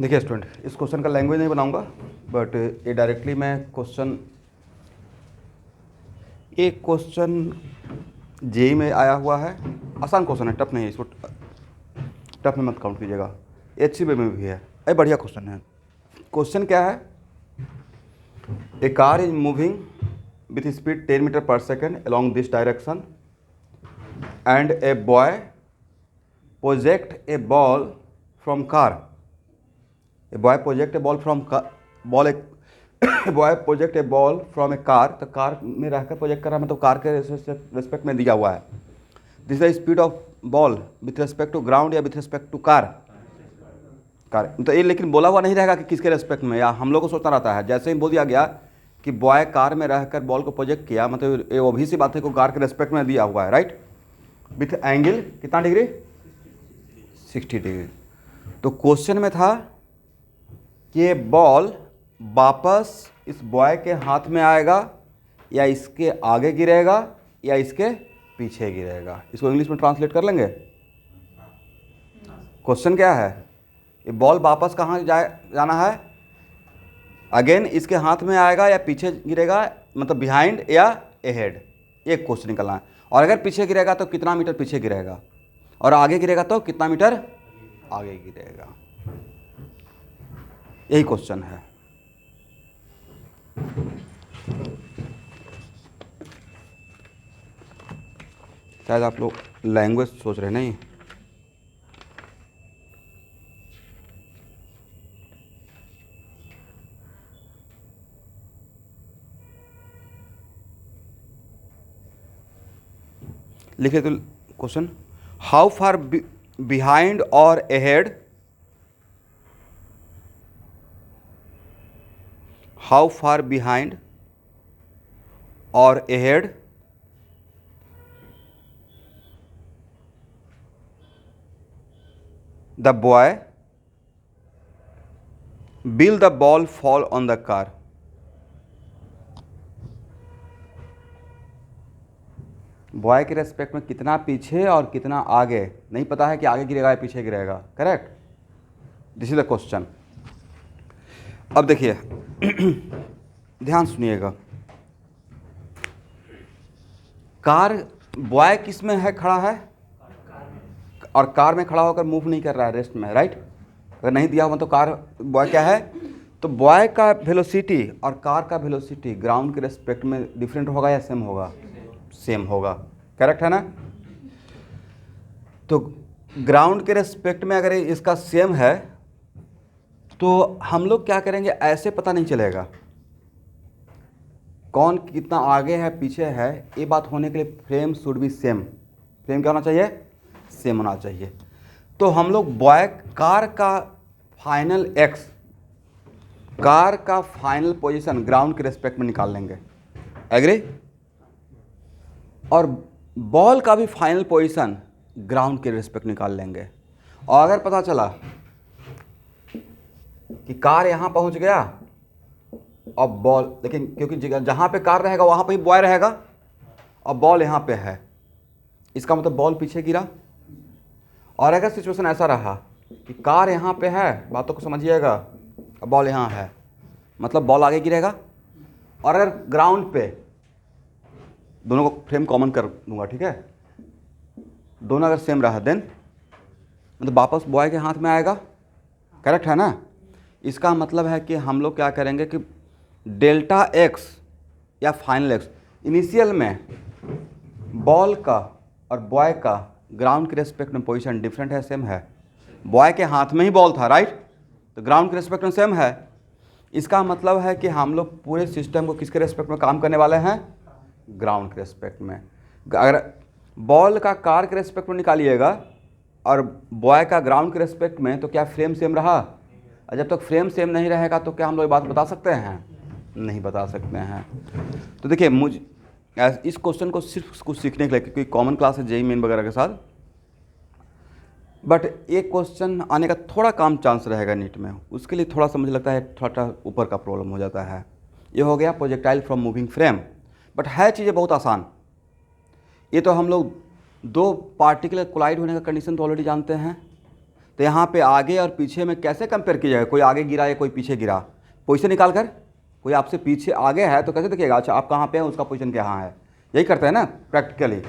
देखिए स्टूडेंट, इस क्वेश्चन का लैंग्वेज नहीं बनाऊंगा, बट ये डायरेक्टली मैं एक क्वेश्चन जेई में आया हुआ है। आसान क्वेश्चन है, टफ नहीं है, इसको टफ में मत काउंट कीजिएगा। HCB में भी है, ये बढ़िया क्वेश्चन है। क्वेश्चन क्या है? A car is moving with speed 10 metre per second along this direction and a boy project a ball from car. Boy project a ball from boy project a ball from a car. तो car में रहकर project कर रहा है, मतलब car के respect में दिया हुआ है। This is the speed of ball with respect to ground या विथ रेस्पेक्ट टू कार। तो ये लेकिन बोला हुआ नहीं रहेगा कि किसके रेस्पेक्ट में, या हम लोग को सोचना रहता है। जैसे ही बोल दिया गया कि बॉय कार में रहकर बॉल को प्रोजेक्ट किया, मतलब ये वो भी सी बात है को कार के रेस्पेक्ट में दिया हुआ है, राइट। विथ एंगल कितना डिग्री? 60 डिग्री। तो क्वेश्चन में था कि ये बॉल वापस इस बॉय के हाथ में आएगा या इसके आगे गिरेगा या इसके पीछे गिरेगा। इसको इंग्लिश में ट्रांसलेट कर लेंगे। क्वेश्चन क्या है? ये बॉल वापस कहाँ जाना है? अगेन इसके हाथ में आएगा या पीछे गिरेगा, मतलब बिहाइंड या अहेड, ये क्वेश्चन निकलना है। और अगर पीछे गिरेगा तो कितना मीटर पीछे गिरेगा, और आगे गिरेगा तो कितना मीटर आगे गिरेगा। यही क्वेश्चन है। शायद आप लोग लैंग्वेज सोच रहे नहीं। लिखे तो क्वेश्चन, हाउ फार बिहाइंड और अहेड, हाउ फार बिहाइंड और ahead the boy will the ball fall on the car। Boy के रेस्पेक्ट में कितना पीछे और कितना आगे, नहीं पता है कि आगे गिरेगा या पीछे गिरेगा। Correct, this is the question. अब देखिए ध्यान सुनिएगा। कार, बॉय किस में है खड़ा है? और कार में खड़ा होकर मूव नहीं कर रहा है, रेस्ट में है, राइट। अगर नहीं दिया हुआ तो कार, बॉय क्या है? तो बॉय का वेलोसिटी और कार का वेलोसिटी ग्राउंड के रेस्पेक्ट में डिफरेंट होगा या सेम होगा? सेम होगा। करेक्ट है ना। तो ग्राउंड के रेस्पेक्ट में अगर इसका सेम है तो हम लोग क्या करेंगे, ऐसे पता नहीं चलेगा कौन कितना आगे है पीछे है। ये बात होने के लिए frame should be same. Frame क्या होना चाहिए? सेम होना चाहिए। तो हम लोग बॉय कार का फाइनल एक्स, कार का फाइनल पोजीशन ग्राउंड के रेस्पेक्ट में निकाल लेंगे। एग्री? और बॉल का भी फाइनल पोजीशन ग्राउंड के रेस्पेक्ट निकाल लेंगे। और अगर पता चला कि कार यहाँ पहुँच गया और बॉल, लेकिन क्योंकि जहाँ पे कार रहेगा वहाँ पे ही बॉय रहेगा और बॉल यहाँ पे है, इसका मतलब बॉल पीछे गिरा। और अगर सिचुएशन ऐसा रहा कि कार यहाँ पे है, बातों को समझिएगा, और बॉल यहाँ है, मतलब बॉल आगे गिरेगा। और अगर ग्राउंड पे, दोनों को फ्रेम कॉमन कर दूंगा, ठीक है, दोनों अगर सेम रहा देन मतलब वापस बॉय के हाथ में आएगा। करेक्ट है ना। इसका मतलब है कि हम लोग क्या करेंगे कि डेल्टा एक्स या फाइनल एक्स, इनिशियल में बॉल का और बॉय का ग्राउंड के रेस्पेक्ट में पोजीशन डिफरेंट है, सेम है। बॉय के हाथ में ही बॉल था, राइट, तो ग्राउंड के रेस्पेक्ट में सेम है। इसका मतलब है कि हम लोग पूरे सिस्टम को किसके रेस्पेक्ट में काम करने वाले हैं? ग्राउंड के रेस्पेक्ट में। अगर बॉल का कार के रेस्पेक्ट में निकालिएगा और बॉय का ग्राउंड के रेस्पेक्ट में, तो क्या फ्रेम सेम रहा? और जब तक फ्रेम सेम नहीं रहेगा तो क्या हम लोग ये बात बता सकते हैं? नहीं बता सकते हैं। तो देखिए, इस क्वेश्चन को सिर्फ कुछ सीखने के लिए, क्योंकि कॉमन क्लास है जेईई मेन वगैरह के साथ, बट एक क्वेश्चन आने का थोड़ा कम चांस रहेगा नीट में, उसके लिए थोड़ा सा मुझे लगता है थोड़ा ऊपर का प्रॉब्लम हो जाता है। ये हो गया projectile from moving frame. But है चीज़ें बहुत आसान। ये तो हम लोग दो पार्टिकुलर कोलाइड होने का कंडीशन तो ऑलरेडी जानते हैं। तो यहाँ पे आगे और पीछे में कैसे कंपेयर किया जाएगा, कोई आगे गिरा या कोई पीछे गिरा, पोजीशन निकाल कर। कोई आपसे पीछे आगे है तो कैसे देखिएगा, अच्छा आप कहाँ पे हैं, उसका पोजीशन कहाँ है, यही करते हैं ना प्रैक्टिकली।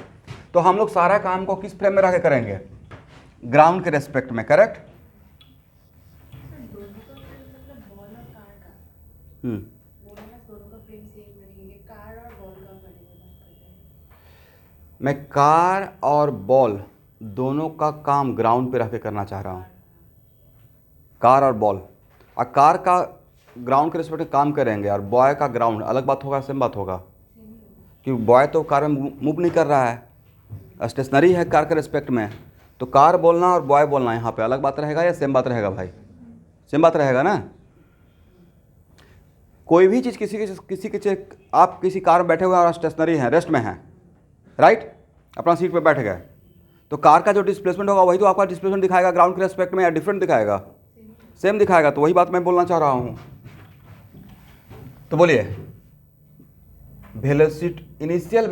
तो हम लोग सारा काम को किस फ्रेम में रह के करेंगे, ग्राउंड के रेस्पेक्ट में, करेक्ट। मैं कार और बॉल दोनों का काम ग्राउंड पे रह के करना चाह रहा हूँ, कार और बॉल। और कार का ग्राउंड के रेस्पेक्ट में काम करेंगे और बॉय का ग्राउंड, अलग बात होगा, सेम बात होगा, क्योंकि बॉय तो कार में मूव नहीं कर रहा है, स्टेशनरी है कार के रेस्पेक्ट में। तो कार बोलना और बॉय बोलना यहाँ पे अलग बात रहेगा या सेम बात रहेगा भाई, सेम बात रहेगा ना। कोई भी चीज़ किसी के आप किसी कार में बैठे हुए हैं और स्टेशनरी हैं, रेस्ट में हैं, राइट, अपना सीट पे बैठ गए, तो कार का जो डिस्प्लेसमेंट होगा वही तो आपका डिस्प्लेसमेंट दिखाएगा ग्राउंड के रेस्पेक्ट में, या डिफरेंट दिखाएगा, सेम दिखाएगा। तो वही बात मैं बोलना चाह रहा हूँ। तो बोलिए, velocity, initial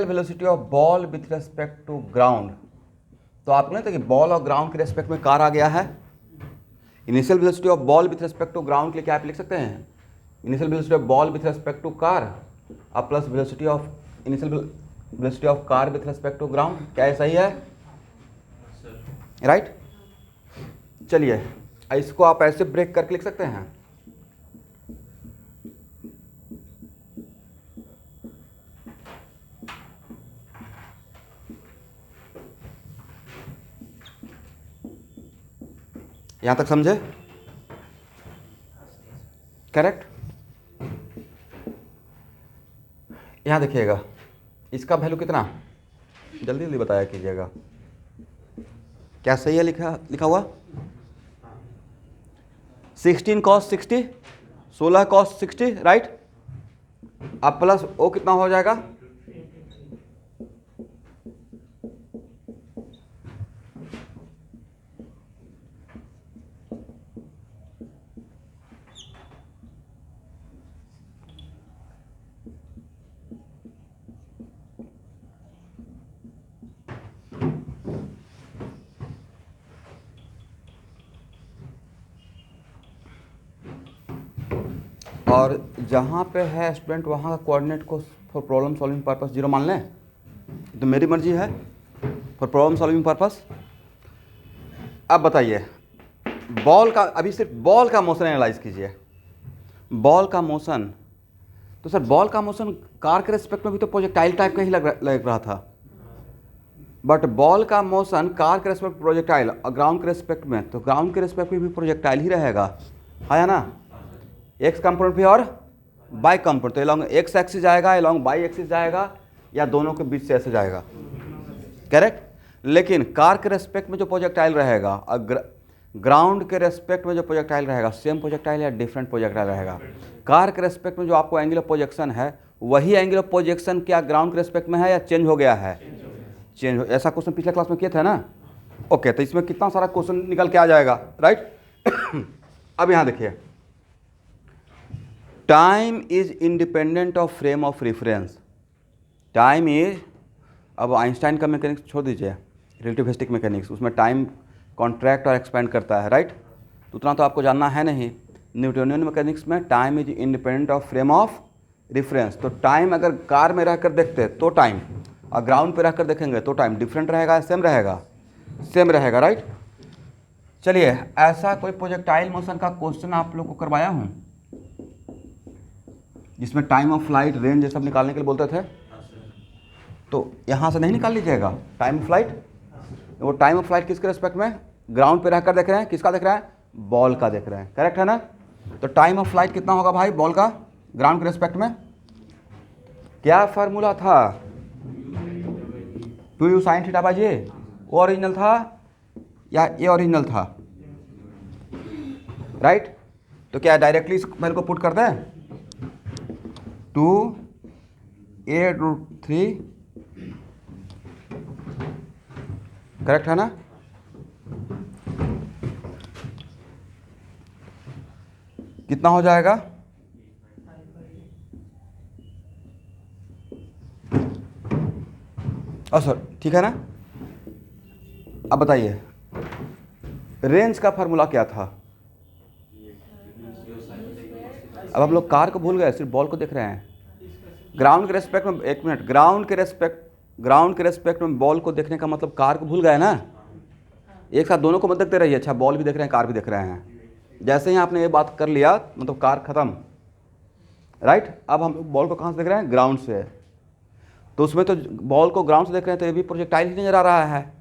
velocity of ball with respect to ground. तो आपने तो कि बॉल और ग्राउंड के रेस्पेक्ट में कार आ गया है। Initial velocity of ball with respect to ground के लिए क्या आप लिख सकते हैं, initial velocity of ball with respect to car अब plus velocity of initial velocity of car with respect to ground. क्या ये सही है, राइट। चलिए इसको आप ऐसे ब्रेक करके लिख सकते हैं, यहां तक समझे, करेक्ट। यहां देखिएगा, इसका वैल्यू कितना, जल्दी जल्दी बताया कीजिएगा, क्या सही है लिखा हुआ, 16 cos 60, 16 cos 60, राइट। अब प्लस ओ कितना हो जाएगा, और जहाँ पे है स्टूडेंट वहाँ का कोऑर्डिनेट को फॉर प्रॉब्लम सॉल्विंग पर्पस 0 मान लें, तो मेरी मर्जी है, फॉर प्रॉब्लम सॉल्विंग पर्पस। अब बताइए बॉल का, अभी सिर्फ बॉल का मोशन एनालाइज कीजिए, बॉल का मोशन। तो सर बॉल का मोशन कार के रेस्पेक्ट में भी तो प्रोजेक्टाइल टाइप का ही लग रहा था, बट बॉल का मोशन कार के रेस्पेक्ट प्रोजेक्टाइल और ग्राउंड के रेस्पेक्ट में, तो ग्राउंड के रेस्पेक्ट में भी प्रोजेक्टाइल ही रहेगा, है ना। एक्स कंपोनेंट भी और बाई कंपोनेंट, तो एलॉन्ग एक्स एक्सिस जाएगा, एलॉन्ग बाई एक्सिस जाएगा, या दोनों के बीच से ऐसे जाएगा, करेक्ट। लेकिन कार के रेस्पेक्ट में जो प्रोजेक्टाइल रहेगा और ग्राउंड के रेस्पेक्ट में जो प्रोजेक्टाइल रहेगा, सेम प्रोजेक्टाइल या डिफरेंट प्रोजेक्टाइल रहेगा। कार के रेस्पेक्ट में जो आपको एंगल ऑफ प्रोजेक्शन है, वही एंगल ऑफ प्रोजेक्शन क्या ग्राउंड के रेस्पेक्ट में है या चेंज हो गया है, चेंज हो। ऐसा क्वेश्चन पिछले क्लास में किए थे ना, ओके। तो इसमें कितना सारा क्वेश्चन निकल के आ जाएगा, राइट। अब यहाँ देखिए, time is independent of frame of reference. Time is, अब आइंस्टाइन का मैकेनिक्स छोड़ दीजिए, रिलेटिविस्टिक मैकेनिक्स, उसमें टाइम कॉन्ट्रैक्ट और एक्सपेंड करता है, राइट। तो उतना तो आपको जानना है नहीं। न्यूटोनियन मैकेनिक्स में time is independent of frame of reference. तो टाइम अगर कार में रहकर देखते तो टाइम, और ग्राउंड पे रहकर देखेंगे तो टाइम डिफरेंट रहेगा, सेम रहेगा, सेम रहेगा, राइट। चलिए ऐसा कोई प्रोजेक्टाइल मोशन का क्वेश्चन आप लोग को करवाया हूँ जिसमें टाइम ऑफ फ्लाइट, रेंज ये सब निकालने के लिए बोलते थे, तो यहाँ से नहीं निकाल लीजिएगा टाइम ऑफ फ्लाइट। वो टाइम ऑफ फ्लाइट किसके रेस्पेक्ट में, ग्राउंड पे रहकर देख रहे हैं, किसका देख रहे हैं, बॉल का देख रहे हैं, करेक्ट है ना। तो टाइम ऑफ फ्लाइट कितना होगा भाई बॉल का ग्राउंड के रेस्पेक्ट में, क्या फार्मूला था, 2u sin थीटा बाई जे, वो ओरिजिनल था या ये ओरिजिनल था, राइट। तो क्या डायरेक्टली इस वैल्यू को पुट कर दें, 2a√3, करेक्ट है ना। कितना हो जाएगा, सर ठीक है ना। अब बताइए रेंज का फार्मूला क्या था? अब हम लोग कार को भूल गए, सिर्फ बॉल को देख रहे हैं। ग्राउंड के रेस्पेक्ट में, एक मिनट, ग्राउंड के रेस्पेक्ट में बॉल को देखने का मतलब कार को भूल गए ना। एक साथ दोनों को मत देखते रहिए, अच्छा बॉल भी देख रहे हैं कार भी देख रहे हैं। जैसे ही आपने ये बात कर लिया मतलब कार खत्म, राइट। अब हम लोग बॉल को कहाँ से देख रहे हैं? ग्राउंड से। तो उसमें तो बॉल को ग्राउंड से देख रहे हैं तो ये भी प्रोजेक्टाइल ही नज़र आ रहा है,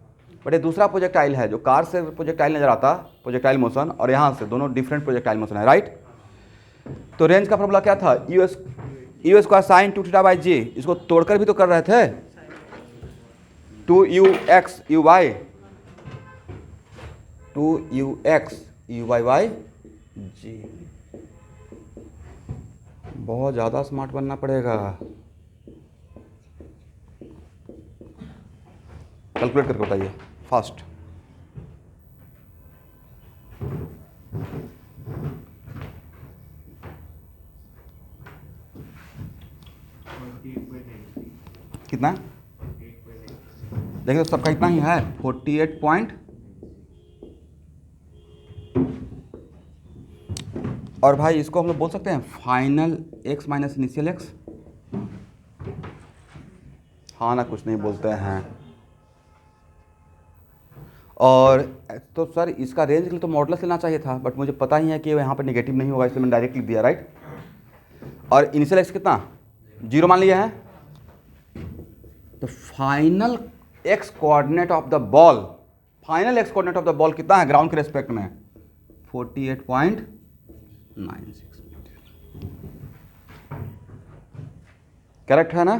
बट ये दूसरा प्रोजेक्टाइल है जो कार से प्रोजेक्टाइल नज़र आता, प्रोजेक्टाइल मोशन, और यहाँ से दोनों डिफरेंट प्रोजेक्टाइल मोशन है, राइट। तो रेंज का फॉर्मूला क्या था? You square sine 2θ/g। इसको तोड़कर भी तो कर रहे थे, 2ux uy 2ux uy/g। बहुत ज़्यादा स्मार्ट बनना पड़ेगा, कैलकुलेट करके बताइए फास्ट। कितना? देखिए तो सबका इतना ही है, 48 पॉइंट। और भाई इसको हम लोग बोल सकते हैं final x minus initial x। हाँ ना, कुछ नहीं बोलते हैं। और तो सर इसका रेंज के लिए तो मॉडुलस लेना चाहिए था, बट मुझे पता ही है कि यहाँ पर नेगेटिव नहीं होगा, इसलिए मैंने डायरेक्ट लिख दिया, राइट। और इनिशियल x कितना? 0 मान लिया है। तो final x coordinate of the ball, final x coordinate of the ball कितना है ग्राउंड के रेस्पेक्ट में? 48.96 करेक्ट है ना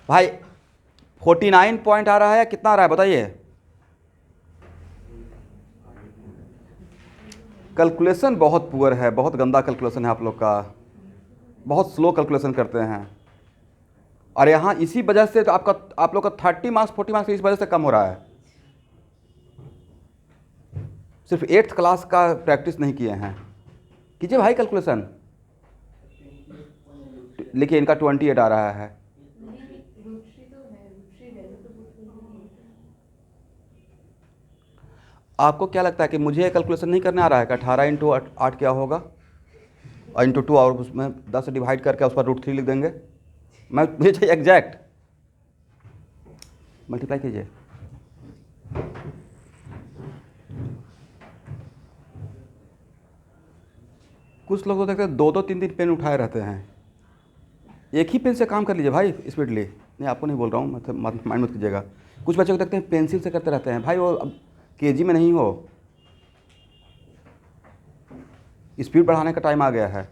भाई? 49 पॉइंट आ रहा है, कितना आ रहा है बताइए? कैलकुलेशन बहुत पुअर है, बहुत गंदा कैलकुलेशन है आप लोग का, बहुत स्लो कैलकुलेशन करते हैं। और यहाँ इसी वजह से तो आप लोग का 30 मार्क्स 40 मार्क्स इस वजह से कम हो रहा है, सिर्फ 8th क्लास का प्रैक्टिस नहीं किए हैं। कीजिए भाई कैलकुलेशन, लिखिए इनका 28 आ रहा है। आपको क्या लगता है कि मुझे कैलकुलेशन नहीं करने आ रहा है? कि 18 इंटू 8 क्या होगा, और इंटू 2 और उसमें 10 से डिवाइड करके उस पर √3 लिख देंगे। मुझे चाहिए एग्जैक्ट, मल्टीप्लाई कीजिए। कुछ लोग तो देखते हैं 2-2 3-3 पेन उठाए रहते हैं। एक ही पेन से काम कर लीजिए भाई स्पीडली। नहीं आपको नहीं बोल रहा हूँ, मतलब माइंड मत कीजिएगा। कुछ बच्चे को देखते हैं पेंसिल से करते रहते हैं, भाई वो अब केजी में नहीं हो, स्पीड बढ़ाने का टाइम आ गया है।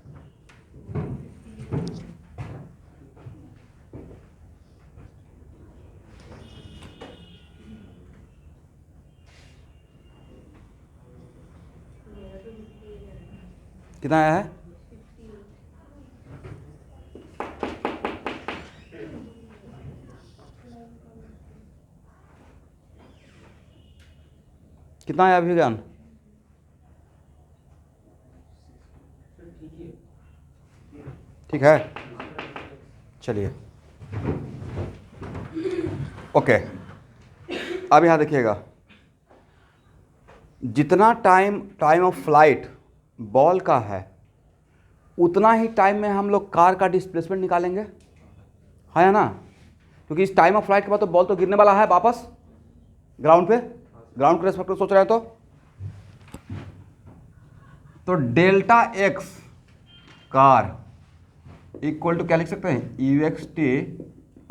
कितना आया है? कितना आया अभिज्ञान? ठीक है, चलिए ओके। अब यहाँ देखिएगा, जितना टाइम ऑफ फ्लाइट बॉल का है उतना ही टाइम में हम लोग कार का डिस्प्लेसमेंट निकालेंगे, है ना? क्योंकि इस टाइम ऑफ फ्लाइट के बाद तो बॉल तो गिरने वाला है वापस ग्राउंड पे, ग्राउंड के रेस्पेक्ट में सोच रहे हैं तो delta x car equal to क्या लिख सकते हैं? UXT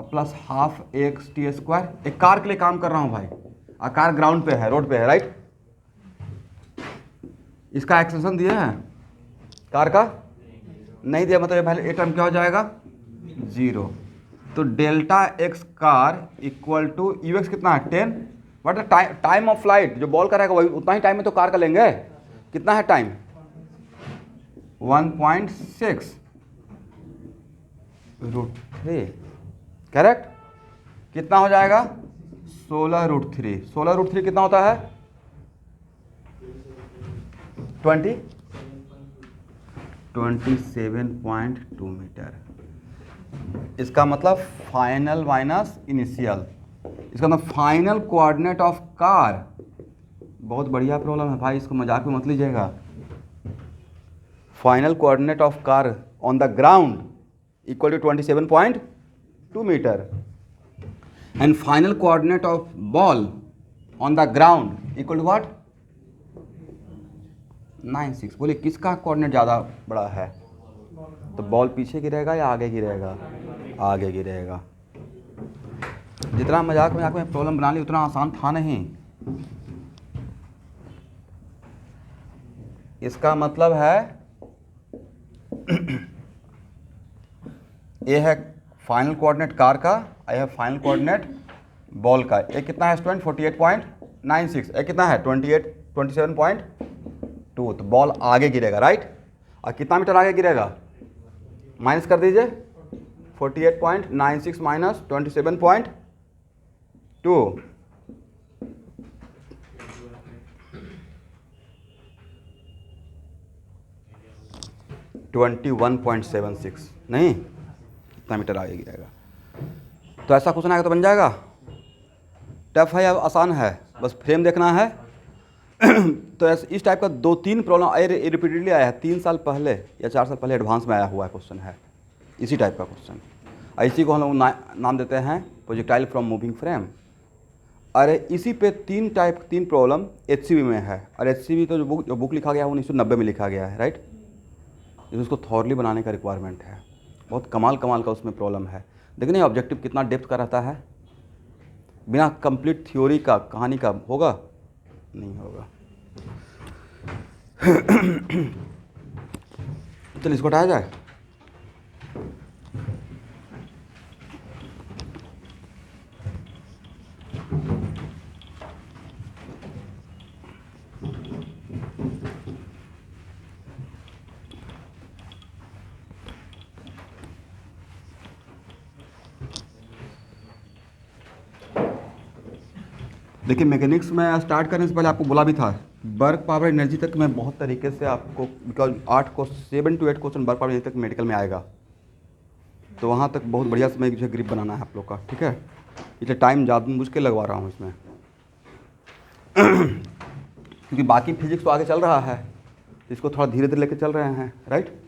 plus half XT²। एक कार के लिए काम कर रहा हूं भाई, और कार ग्राउंड पे है, रोड पे है, राइट। इसका एक्सटेंशन दिया है कार का? नहीं दिया, मतलब पहले ए टर्म क्या हो जाएगा? 0। तो delta x car equal to UX कितना है? 10। बट टाइम ऑफ फ्लाइट जो बॉल का रहेगा वही उतना ही टाइम में तो कार का लेंगे। कितना है टाइम? 1.6 √3 करेक्ट। कितना हो जाएगा? 16 √3। 16 √3 कितना होता है? 27.2 मीटर। इसका मतलब फाइनल माइनस इनिशियल इसका मतलब फाइनल कोऑर्डिनेट ऑफ कार, बहुत बढ़िया प्रॉब्लम है भाई, इसको मजाक में मत लीजिएगा। Final coordinate of car on the ground equal to 27.2 metre and final coordinate of ball on the ground equal to what 96। बोलिए किसका कोऑर्डिनेट ज़्यादा बड़ा है? तो बॉल पीछे गिरेगा या आगे गिरेगा? आगे गिरेगा। जितना मजाक मजाक में प्रॉब्लम बना ली उतना आसान था नहीं। इसका मतलब है ये है फाइनल कोऑर्डिनेट कार का, ये है फाइनल कोऑर्डिनेट बॉल का। ये कितना है स्टूडेंट? 48.96। ये कितना है? 27.2। तो बॉल आगे गिरेगा, राइट। और कितना मीटर आगे गिरेगा? माइनस कर दीजिए, 48.96 माइनस 27.2, 21.76 नहीं, कितना मीटर आगे गिरेगा। तो ऐसा क्वेश्चन आएगा तो बन जाएगा। टफ है या आसान है? बस फ्रेम देखना है। तो इस टाइप का 2-3 प्रॉब्लम रिपीटेडली आया है। 3 साल पहले या 4 साल पहले एडवांस में आया हुआ है क्वेश्चन है, इसी टाइप का क्वेश्चन। इसी को हम लोग नाम देते हैं प्रोजेक्टाइल फ्रॉम मूविंग फ्रेम। अरे इसी पे 3 प्रॉब्लम HCV में है। और HCV तो जो बुक लिखा गया है 1990 में लिखा गया है, राइट। उसको थॉरली बनाने का रिक्वायरमेंट है। बहुत कमाल का उसमें प्रॉब्लम है। देखिए नहीं ऑब्जेक्टिव कितना डेप्थ का रहता है। बिना कंप्लीट थ्योरी का कहानी का होगा नहीं होगा। चलिए इसको हटाया जाए। देखिए मैकेनिक्स में स्टार्ट करने से पहले आपको बोला भी था वर्क पावर एनर्जी तक मैं बहुत तरीके से आपको, because 7 to 8 question work power energy तक मेडिकल में आएगा, तो वहाँ तक बहुत बढ़िया से मैं ग्रिप बनाना है आप लोग का, ठीक है। इसलिए टाइम ज़्यादा मुश्किल लगवा रहा हूँ इसमें। क्योंकि बाकी फिजिक्स तो आगे चल रहा है, इसको थोड़ा धीरे धीरे लेके चल रहे हैं, राइट।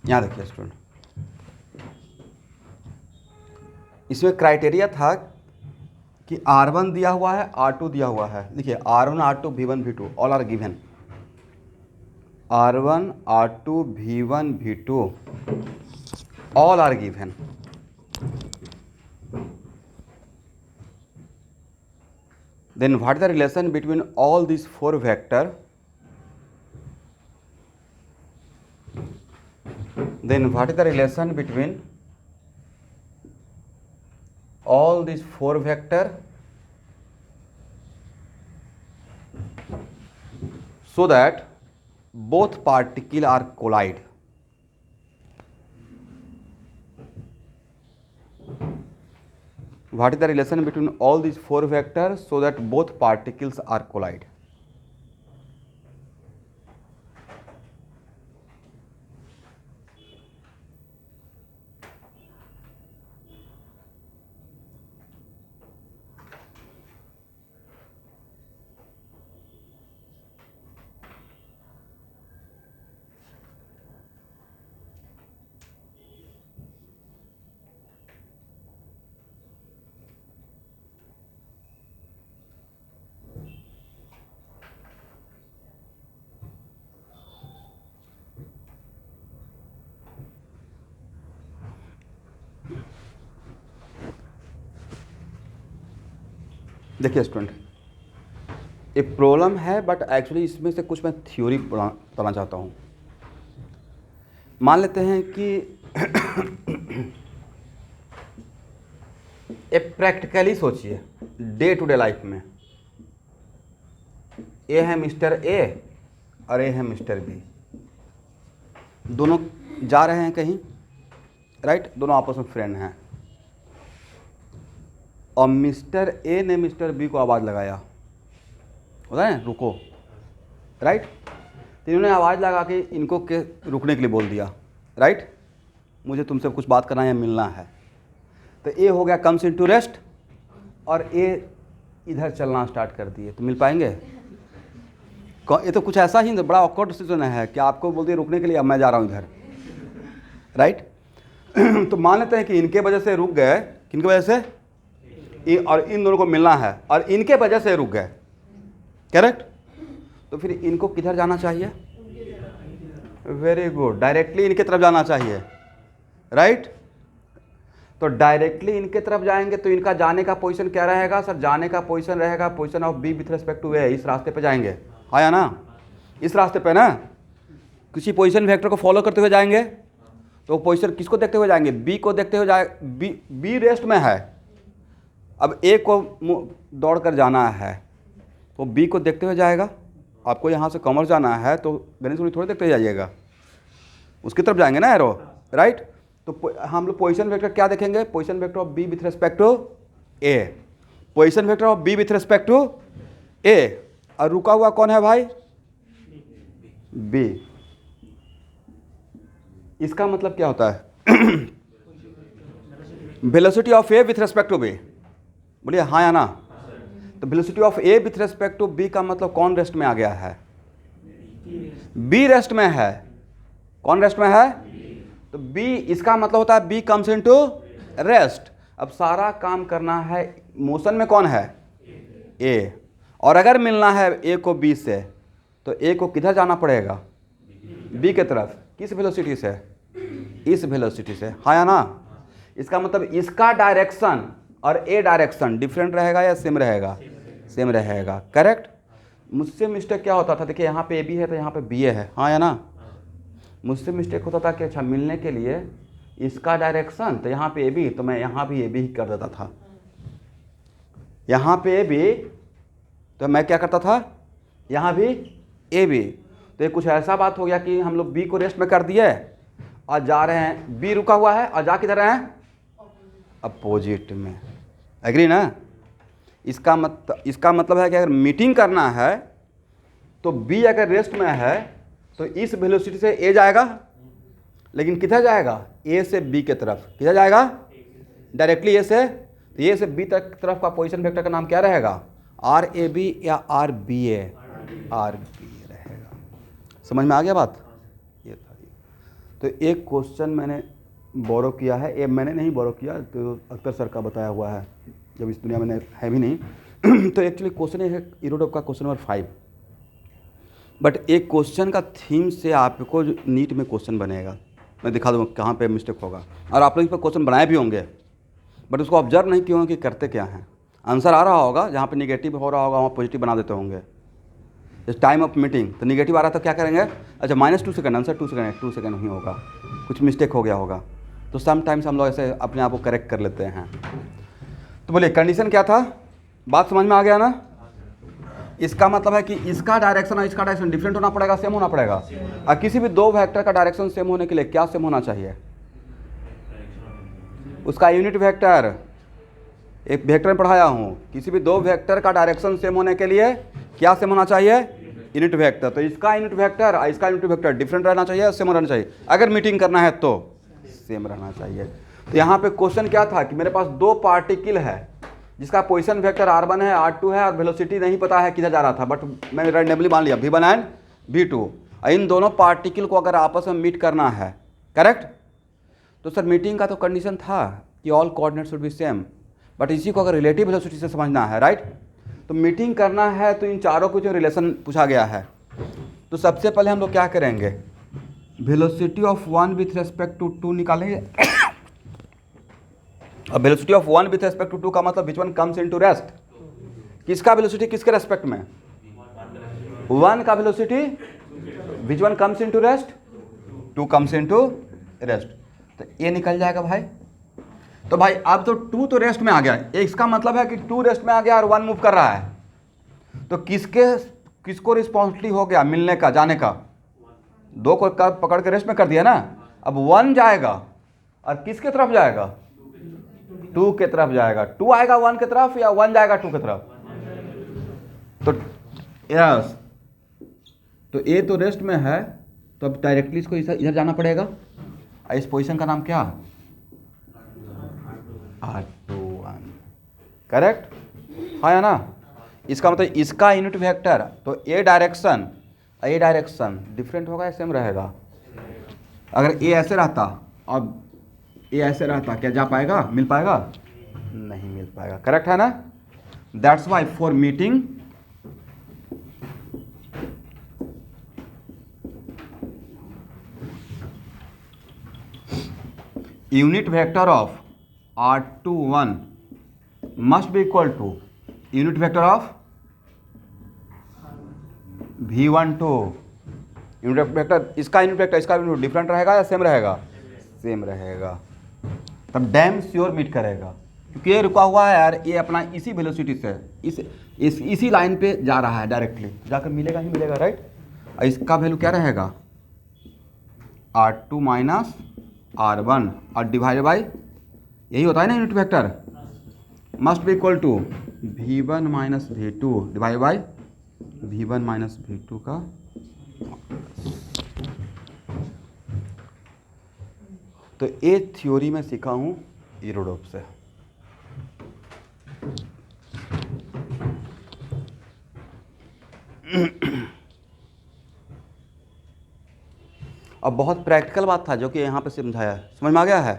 यहाँ देखिए स्टूडेंट, इसमें क्राइटेरिया था कि R1 दिया हुआ है, R2 दिया हुआ है। देखिए R1 R2 V1 V2 all are given. R1 R2 V1 V2 all are given. Then what is the relation between all these 4 vector? Then what is the relation between all these 4 vector so that both particles are collide? What is the relation between all these 4 vectors so that both particles are collide? देखिए student, एक problem है but actually इसमें से कुछ मैं theory पढ़ना चाहता हूँ। मान लेते हैं कि एक प्रैक्टिकली सोचिए, डे टू डे लाइफ में ए है मिस्टर ए और ए है मिस्टर बी, दोनों जा रहे हैं कहीं, राइट, दोनों आपस में फ्रेंड हैं, और मिस्टर ए ने मिस्टर बी को आवाज़ लगाया, होता है रुको, राइट, तो इन्होंने आवाज़ लगा के इनको के रुकने के लिए बोल दिया, राइट, मुझे तुमसे कुछ बात करना है, मिलना है। तो ए हो गया कम्स इनटू रेस्ट और ए इधर चलना स्टार्ट कर दिए, तो मिल पाएंगे? ये तो कुछ ऐसा ही बड़ा ऑकवर्ड सिचुएशन है कि आपको बोल दिए रुकने के लिए, अब मैं जा रहा हूँ इधर, राइट। तो मान लेते हैं कि इनके वजह से रुक गए, किनकी वजह से, और इन दोनों को मिलना है और इनके वजह से रुक गए, करेक्ट। तो फिर इनको किधर जाना चाहिए? वेरी गुड, डायरेक्टली इनके तरफ जाना चाहिए, राइट। तो डायरेक्टली इनके तरफ जाएंगे तो इनका जाने का पोजीशन क्या रहेगा सर? जाने का पोजीशन रहेगा position of B with respect to A, इस रास्ते पे जाएंगे, आया ना, इस रास्ते पे ना, किसी पोजीशन वेक्टर को फॉलो करते हुए जाएंगे, तो पोजीशन किसको देखते हुए जाएंगे? बी को देखते हुए जाए, बी रेस्ट में है, अब ए को दौड़ कर जाना है तो बी को देखते हुए जाएगा। आपको यहाँ से कॉमर्स जाना है तो गणेश को थोड़ी देखते हुए जाइएगा, उसकी तरफ जाएंगे ना एरो, राइट। तो हम लोग पोजीशन वेक्टर क्या देखेंगे? Position vector of B with respect to A, position vector of B with respect to A, और रुका हुआ कौन है भाई? बी। इसका मतलब क्या होता है? Velocity of A with respect to B, बोलिए हाँ या ना। तो velocity of A with respect to B का मतलब कौन रेस्ट में आ गया है? बी रेस्ट में है। कौन रेस्ट में है? तो बी, इसका मतलब होता है बी कम्स इनटू रेस्ट। अब सारा काम करना है, मोशन में कौन है? ए, और अगर मिलना है ए को बी से तो ए को किधर जाना पड़ेगा? बी के तरफ। किस वेलोसिटी से? इस वेलोसिटी से, हाँ या ना। इसका मतलब इसका डायरेक्शन और ए डायरेक्शन डिफरेंट रहेगा या सेम रहेगा? सेम रहेगा, करेक्ट। मुझसे मिस्टेक क्या होता था, देखिए यहाँ पे ए बी है तो यहाँ पे बी ए है, हाँ या ना। मुझसे मिस्टेक होता था कि अच्छा मिलने के लिए इसका डायरेक्शन तो यहाँ पे ए बी, तो मैं यहाँ भी ए बी ही कर देता था, यहाँ पे ए बी तो मैं क्या करता था, यहाँ भी ए बी। तो ये कुछ ऐसा बात हो गया कि हम लोग बी को रेस्ट में कर दिए और जा रहे हैं, बी रुका हुआ है और जा किधर रहे हैं? अपोजिट में, एग्री ना। इसका मतलब है कि अगर मीटिंग करना है तो बी अगर रेस्ट में है तो इस वेलोसिटी से ए जाएगा, लेकिन किधर जाएगा? ए से बी के तरफ। किधर जाएगा? डायरेक्टली ए से, तो ए से बी तक तरफ का पोजीशन वेक्टर का नाम क्या रहेगा? आर ए बी या आर बी ए? आर बी रहेगा। समझ में आ गया बात? ये था। तो एक क्वेश्चन मैंने बोरो किया है, ये मैंने नहीं बोरो किया, तो अख्तर सर का बताया हुआ है, जब इस दुनिया में है भी नहीं। तो एक्चुअली क्वेश्चन है इरोडोप का क्वेश्चन नंबर 5, बट एक क्वेश्चन का थीम से आपको नीट में क्वेश्चन बनेगा, मैं दिखा दूँगा कहाँ पे मिस्टेक होगा। और आप लोग इस पर क्वेश्चन बनाए भी होंगे बट उसको ऑब्जर्व नहीं किए होंगे कि करते क्या हैं। आंसर आ रहा होगा, जहाँ पे निगेटिव हो रहा होगा वहाँ पॉजिटिव बना देते होंगे। इस टाइम ऑफ मीटिंग तो निगेटिव आ रहा था, क्या करेंगे? अच्छा -2 सेकंड, आंसर 2 सेकंड, 2 सेकंड नहीं होगा, कुछ मिस्टेक हो गया होगा। तो समटाइम्स हम लोग ऐसे अपने आप को करेक्ट कर लेते हैं। तो बोलिए कंडीशन क्या था? बात समझ में आ गया ना। इसका मतलब है कि इसका डायरेक्शन और इसका डायरेक्शन डिफरेंट होना पड़ेगा, सेम होना पड़ेगा। और किसी भी दो वेक्टर का डायरेक्शन सेम होने के लिए क्या सेम होना चाहिए? उसका यूनिट वेक्टर। एक वेक्टर में पढ़ाया हूँ, किसी भी दो वेक्टर का डायरेक्शन सेम होने के लिए क्या सेम होना चाहिए? Unit vector. तो इसका यूनिट वेक्टर और इसका यूनिट वेक्टर डिफरेंट रहना चाहिए, सेम रहना चाहिए। अगर मीटिंग करना है तो सेम रहना चाहिए। तो यहाँ पे क्वेश्चन क्या था कि मेरे पास दो पार्टिकल है जिसका पोजीशन वेक्टर r1 है, r2 है और वेलोसिटी नहीं पता है किधर जा रहा था, बट मैं रैंडमली मान लिया v1 एंड v2। इन दोनों पार्टिकल को अगर आपस में मीट करना है, करेक्ट। तो सर मीटिंग का तो कंडीशन था कि all coordinates should be same, but इसी को अगर रिलेटिव वेलोसिटी से समझना है, राइट। तो मीटिंग करना है तो इन चारों को जो रिलेशन पूछा गया है, तो सबसे पहले हम लोग क्या करेंगे? Velocity of 1 with respect to 2 निकालेंगे। अब velocity of 1 with respect to 2 का मतलब which one comes into rest? किसका वेलोसिटी किसके रेस्पेक्ट में? 1 का velocity, which one comes into rest? 2 comes into rest. तो ये निकल जाएगा भाई। तो भाई अब तो 2 तो रेस्ट में आ गया, इसका मतलब है कि 2 रेस्ट में आ गया और 1 मूव कर रहा है। तो किसको रिस्पॉन्सिबिलिटी हो गया मिलने का, जाने का? 2 को पकड़ के रेस्ट में कर दिया ना। अब 1 जाएगा और किसके तरफ जाएगा? 2 के तरफ जाएगा। 2 आएगा 1 के तरफ या 1 जाएगा 2 के तरफ? तो यस, तो ए तो रेस्ट में है, तो अब डायरेक्टली इसको इधर जाना पड़ेगा। इस पोजीशन का नाम क्या? R21। करेक्ट, हाँ या ना? इसका मतलब इसका यूनिट वेक्टर, तो ए डायरेक्शन डिफरेंट होगा या सेम रहेगा? अगर ए ऐसे रहता और ए ऐसे रहता, क्या जा पाएगा, मिल पाएगा? नहीं मिल पाएगा। करेक्ट है ना? That's why for meeting unit vector of R21 must be equal to unit vector of V12। Unit vector, इसका यूनिट वेक्टर इसका डिफरेंट रहेगा या सेम रहेगा? सेम रहेगा। तब डैम श्योर मीट करेगा, क्योंकि ये रुका हुआ है यार, ये अपना इसी वेलोसिटी से इसी लाइन पे जा रहा है, डायरेक्टली जाकर मिलेगा ही मिलेगा, राइट? इसका वैल्यू क्या रहेगा? R2 माइनस R1 और डिवाइड बाई, यही होता है ना unit vector, must be equal to V1 minus V2 divide by V1 minus V2 का। तो ये थ्योरी में सीखा हूँ यूरोडोप से। अब बहुत प्रैक्टिकल बात था जो कि यहाँ पे समझाया है, समझ में आ गया है?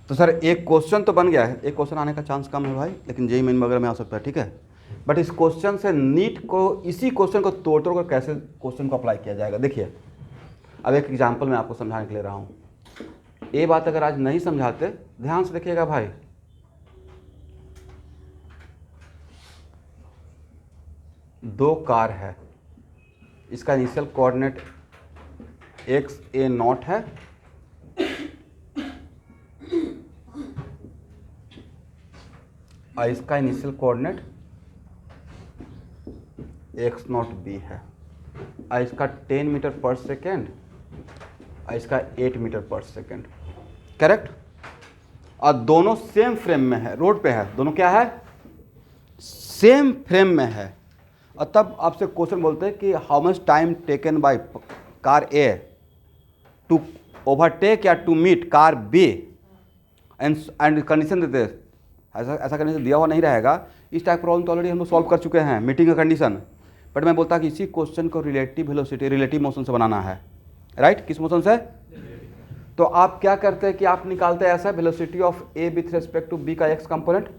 तो सर एक क्वेश्चन तो बन गया है, एक क्वेश्चन आने का चांस कम है भाई, लेकिन जेईई मेन वगैरह में आ सकता है, ठीक है? बट इस क्वेश्चन से नीट को, इसी क्वेश्चन को तोड़ कर कैसे क्वेश्चन को अप्लाई किया जाएगा, देखिए। अब एक एग्जाम्पल मैं आपको समझाने के लिए रहा हूँ। ये बात अगर आज नहीं समझाते, ध्यान से देखिएगा भाई। दो कार है, इसका इनिशियल कोऑर्डिनेट XA0 है और इसका इनिशियल कोऑर्डिनेट X0B है और इसका 10 मीटर पर सेकेंड और इसका 8 मीटर पर सेकेंड। करेक्ट? और दोनों सेम फ्रेम में है, रोड पे है, दोनों क्या है? सेम फ्रेम में है। और तब आपसे क्वेश्चन बोलते हैं कि how much time taken by car A to overtake या to meet car B, and condition देते हैं, ऐसा कंडीशन दिया हुआ नहीं रहेगा। इस टाइप प्रॉब्लम तो ऑलरेडी हम लोग सॉल्व कर चुके हैं, मीटिंग का कंडीशन। बट मैं बोलता कि इसी क्वेश्चन को रिलेटिव वेलोसिटी, रिलेटिव मोशन से बनाना है, राइट? किस मोशन से? तो आप क्या करते हैं कि आप निकालते हैं ऐसा velocity of A with respect to B का एक्स कंपोनेंट,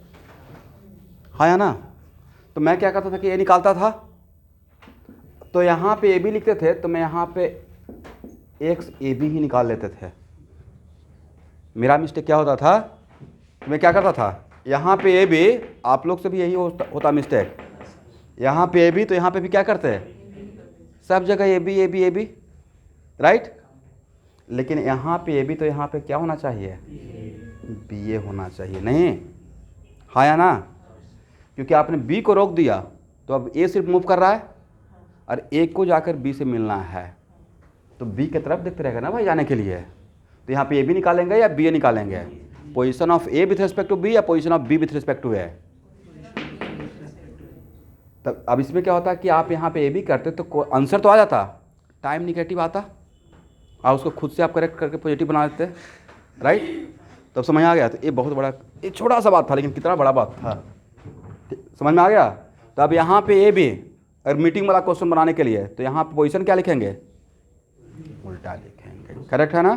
हाँ या ना? तो मैं क्या करता था कि ए निकालता था, तो यहाँ पे ए बी लिखते थे, तो मैं यहाँ पे एक्स ए बी ही निकाल लेते थे। मेरा मिस्टेक क्या होता था, मैं क्या करता था, यहाँ पे ए बी, आप लोग से भी यही होता मिस्टेक, यहाँ पे ए बी, तो यहाँ पे भी क्या करते हैं, सब जगह A B A B A B, right? लेकिन यहाँ पे ए बी, तो यहाँ पे क्या होना चाहिए, बी ए होना चाहिए, नहीं? हाँ या ना? क्योंकि आपने बी को रोक दिया, तो अब ए सिर्फ मूव कर रहा है और ए को जाकर बी से मिलना है, तो बी की तरफ देखते रहेगा ना भाई जाने के लिए। तो यहाँ पे ए बी निकालेंगे या बी ए निकालेंगे? Position of A with respect to B या position of B with respect to A? तब अब इसमें क्या होता है कि आप यहाँ पे ए बी करते तो आंसर तो आ जाता, टाइम निगेटिव आता और उसको खुद से आप करेक्ट करके पॉजिटिव बना देते, राइट? तब समझ आ गया। तो ये बहुत बड़ा, ये छोटा सा बात था, लेकिन कितना बड़ा बात था, समझ में आ गया? तो अब यहाँ पे ए बी अगर मीटिंग वाला क्वेश्चन बनाने के लिए, तो यहाँ पे पोजीशन क्या लिखेंगे, उल्टा लिखेंगे। करेक्ट है ना?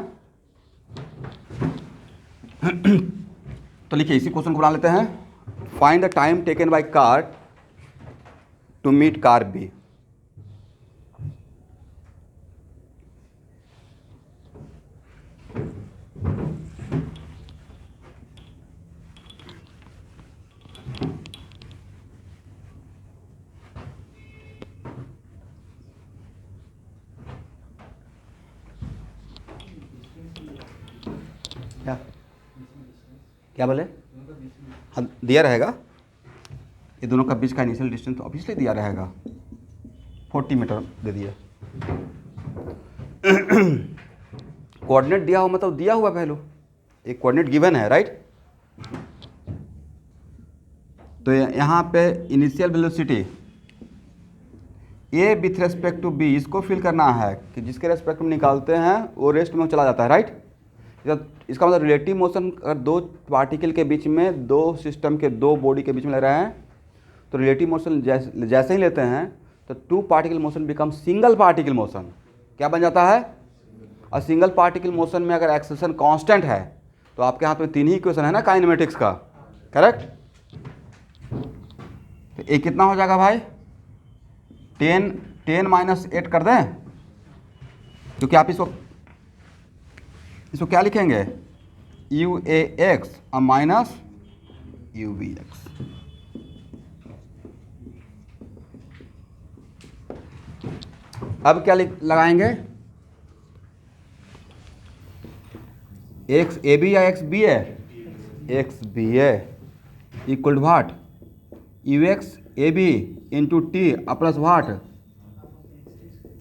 तो लिखिए, इसी क्वेश्चन को बना लेते हैं। Find the time taken by car to meet car B. क्या क्या बोले? हाँ दिया रहेगा, ये दोनों का बीच का इनिशियल डिस्टेंस तो ऑब्वियसली दिया रहेगा, 40 मीटर दे दिए। कोऑर्डिनेट दिया हो मतलब दिया हुआ वैल्यू, एक कोऑर्डिनेट गिवन है, राइट। तो यहाँ पे initial velocity A with respect to B, इसको फिल करना है कि जिसके रेस्पेक्ट में निकालते हैं वो रेस्ट में चला जाता है, राइट। इसका मतलब रिलेटिव मोशन अगर दो पार्टिकल के बीच में, दो सिस्टम के दो बॉडी के बीच में ले रहे हैं, तो रिलेटिव मोशन जैसे ही लेते हैं तो two particle motion become single particle motion, क्या बन जाता है। और सिंगल पार्टिकल मोशन में अगर एक्सेलरेशन कांस्टेंट है तो आपके हाथ में तीन ही इक्वेशन है ना काइनेमेटिक्स का, करेक्ट। तो ये कितना हो जाएगा भाई, 10 माइनस 8 कर दें, क्योंकि आप इसको क्या लिखेंगे, यू ए एक्स और माइनस यू बी एक्स। अब क्या लगाएंगे, एक्स ए बी या एक्स बी है, एक्स बी है equal to what, u x A B into t plus what,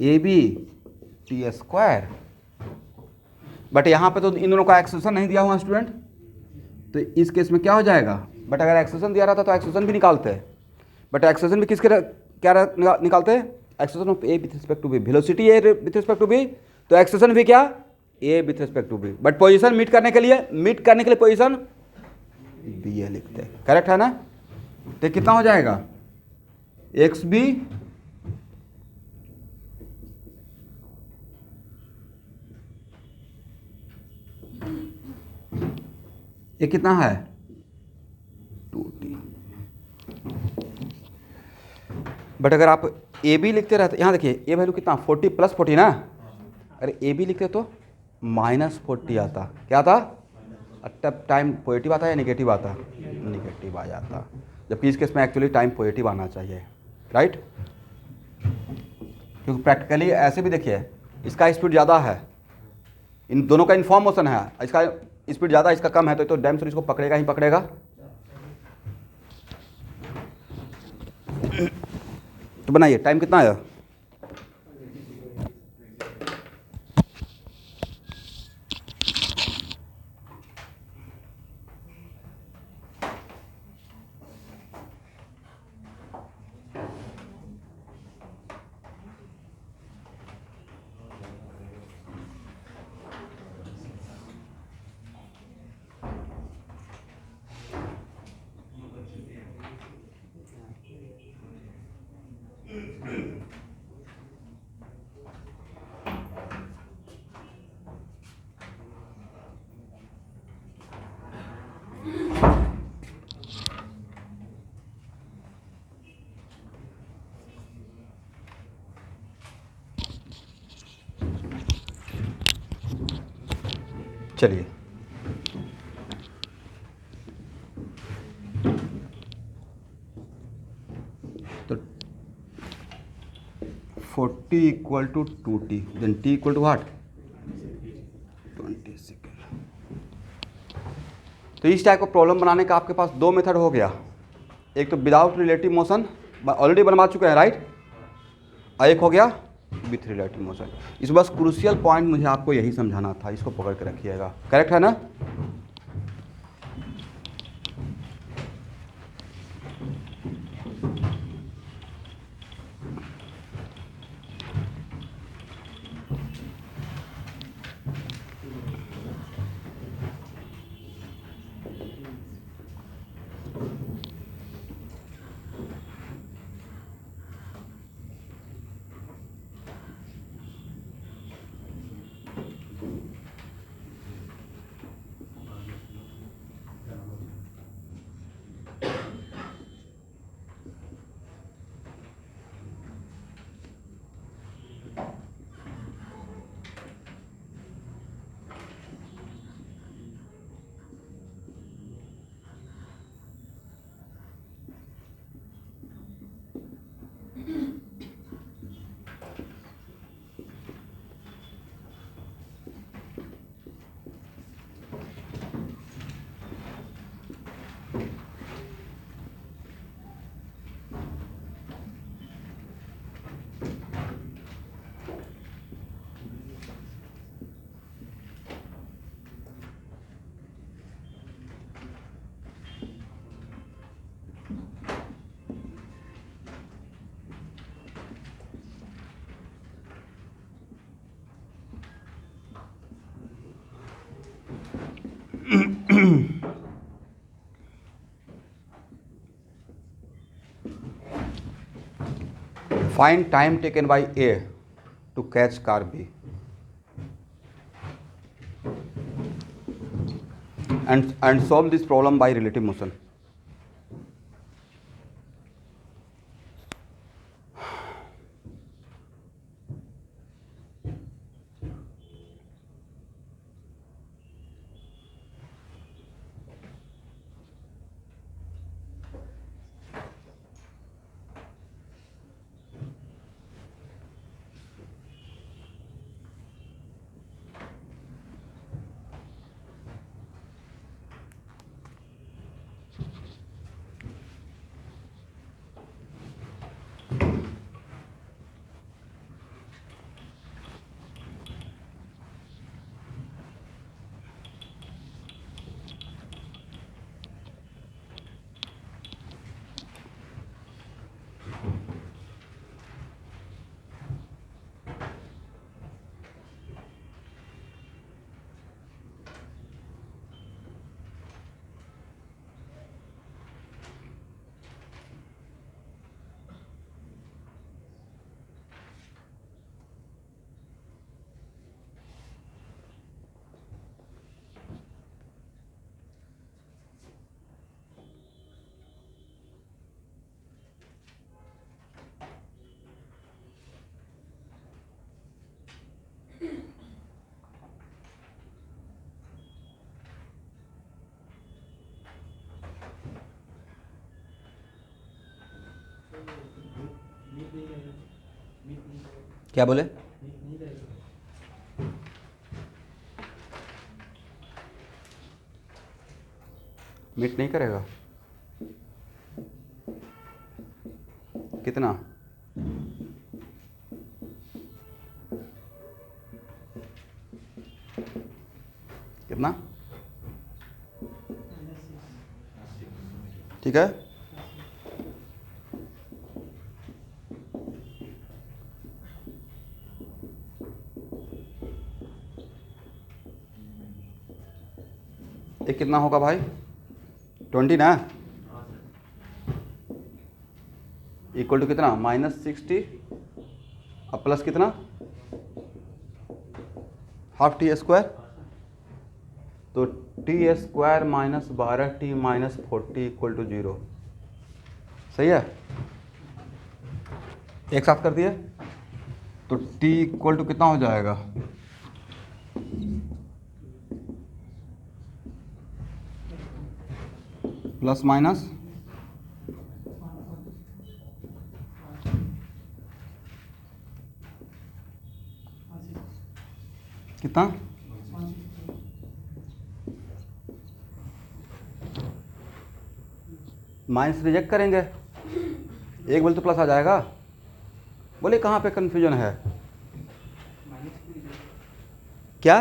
A B t square. But यहाँ पे तो इन दोनों का एक्सेशन नहीं दिया हुआ स्टूडेंट, तो इस केस में क्या हो जाएगा, बट अगर एक्सेशन दिया रहता तो एक्सेशन भी निकालते हैं, बट एक्सेशन भी किसके क्या निकालते हैं, acceleration of A with respect to B, velocity A with respect to B, तो एक्सेशन भी क्या, A with respect to B, but position meet करने के लिए पोजीशन बी ए लिखते हैं, करेक्ट है ना। तो कितना हो जाएगा, एक्स बी ये कितना है 2t, बट अगर आप ए बी लिखते रहते, यहाँ देखिए ए वैल्यू कितना 40 प्लस 40 ना, अरे ए बी लिखते तो माइनस 40 आता, क्या आता, तब टाइम पॉजिटिव आता है या निगेटिव आता, निगेटिव आ जाता, जबकि इस केस में एक्चुअली टाइम पॉजिटिव आना चाहिए, राइट। क्योंकि प्रैक्टिकली ऐसे भी देखिए इसका स्पीड ज़्यादा है, इन दोनों का इनफॉर्म मोशन है, इसका स्पीड ज़्यादा इसका कम है, तो डैम से इसको पकड़ेगा ही पकड़ेगा। तो बनाइए टाइम कितना है, चलिए तो 40 equal to 2t, then t equal to what 20 second. तो इस टाइप का प्रॉब्लम बनाने का आपके पास दो मेथड हो गया, एक तो विदाउट रिलेटिव मोशन ऑलरेडी बनवा चुके हैं, राइट, और एक हो गया विथ रिलेटिव मोशन। इस बस क्रूशियल पॉइंट मुझे आपको यही समझाना था, इसको पकड़ के रखिएगा, करेक्ट है ना। Find time taken by A to catch car B and solve this problem by relative motion. क्या बोले? मीट नहीं करेगा? कितना? कितना? ठीक है। ये कितना होगा भाई? 20 ना? इक्वल टू कितना? -60 अब प्लस कितना? Half t square. तो t square -12t -40 equal to 0। सही है? एक साथ कर दिए तो t इक्वल टू कितना हो जाएगा? प्लस माइनस कितना? माइनस रिजेक्ट करेंगे, एक बोले तो प्लस आ जाएगा। बोले कहाँ पे कंफ्यूजन है? क्या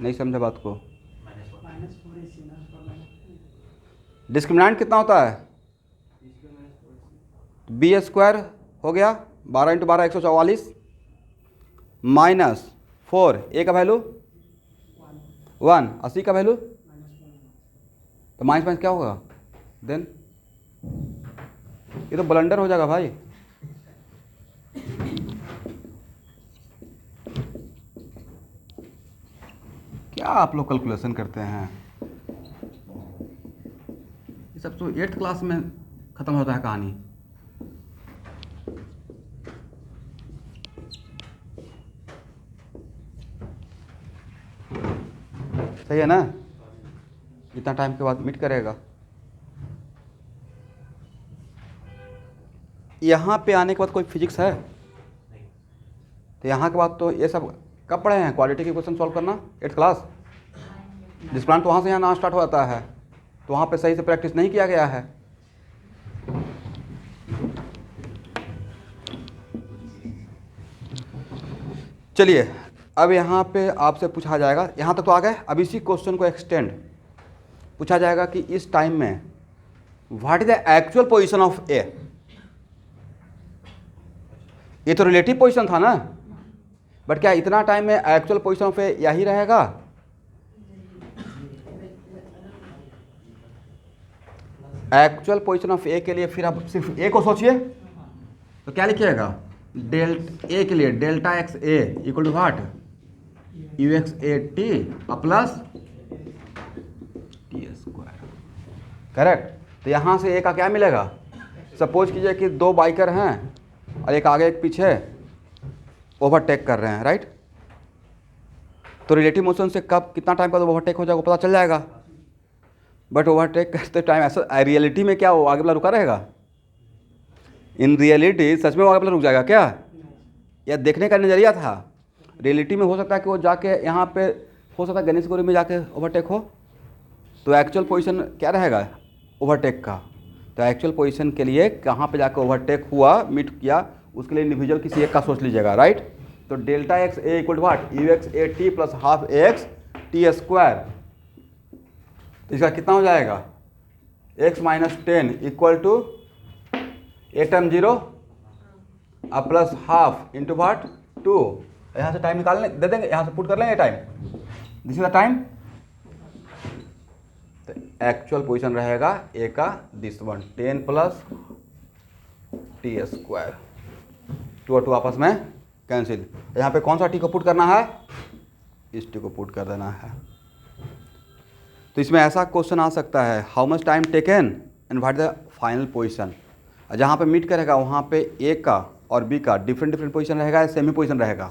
नहीं समझा बात को? डिस्क्रिमिनेंट कितना होता है? बी स्क्वायर हो गया 12 × 12 144 -4 ए का वैल्यू 1 80 का वैल्यू तो माइनस क्या होगा देन? ये तो ब्लंडर हो जाएगा भाई। क्या आप लोग कैलकुलेशन करते हैं? ये सब तो 8th क्लास में ख़त्म होता है कहानी। सही है ना? इतना टाइम के बाद मीट करेगा। यहाँ पे आने के बाद कोई फिजिक्स है? तो यहाँ के बाद तो ये सब कब पढ़े हैं? क्वालिटी के क्वेश्चन सॉल्व करना 8th क्लास। डिस्प्लान तो वहाँ से यहाँ ना स्टार्ट हो जाता है, तो वहाँ पे सही से प्रैक्टिस नहीं किया गया है। चलिए अब यहाँ पे आपसे पूछा जाएगा, यहाँ तक तो आ गए। अब इसी क्वेश्चन को एक्सटेंड पूछा जाएगा कि इस टाइम में what is the actual position of A. ये तो रिलेटिव पोजीशन था ना, बट क्या इतना टाइम में एक्चुअल पोजीशन ऑफ ए यही रहेगा? एक्चुअल पोजीशन ऑफ ए के लिए फिर आप सिर्फ ए को सोचिए, तो क्या लिखिएगा, ए के लिए delta x A equal to what, u x A t plus t square, correct. तो यहाँ से ए का क्या मिलेगा, सपोज कीजिए कि दो बाइकर हैं और एक आगे एक पीछे ओवरटेक कर रहे हैं, राइट। तो रिलेटिव मोशन से कब कितना टाइम का ओवरटेक हो जाएगा पता चल जाएगा, बट ओवरटेक करते टाइम ऐसा रियलिटी में क्या वो आगे वाला रुका रहेगा, इन रियलिटी सच में वो आगे वाला रुक जाएगा क्या, या देखने का नज़रिया था। रियलिटी में हो सकता है कि वो जाके यहाँ पे हो सकता है गणेशगुरी में जाके ओवरटेक हो, तो एक्चुअल पोजीशन क्या रहेगा ओवरटेक का। तो एक्चुअल पोजीशन के लिए कहाँ पे जाकर ओवरटेक हुआ, मीट किया, उसके लिए इंडिविजुअल किसी एक का सोच लीजिएगा, राइट। तो delta x A equal to what, u x A t plus half x t square. तो इसका कितना हो जाएगा, x minus 10 equal to A time 0 plus half into what 2। यहाँ से टाइम निकालने दे देंगे, यहाँ से पुट कर लेंगे time, this is the time. तो एक्चुअल पोजीशन रहेगा ए का this one 10 plus t square, 2 और 2 आपस में कैंसिल। यहाँ पे कौन सा टी को पुट करना है, इस टी को पुट कर देना है। तो इसमें ऐसा क्वेश्चन आ सकता है, how much time taken and what the final position. जहाँ पे मीट करेगा वहाँ पे ए का और बी का डिफरेंट पोजीशन रहेगा या सेमी पोजीशन रहेगा।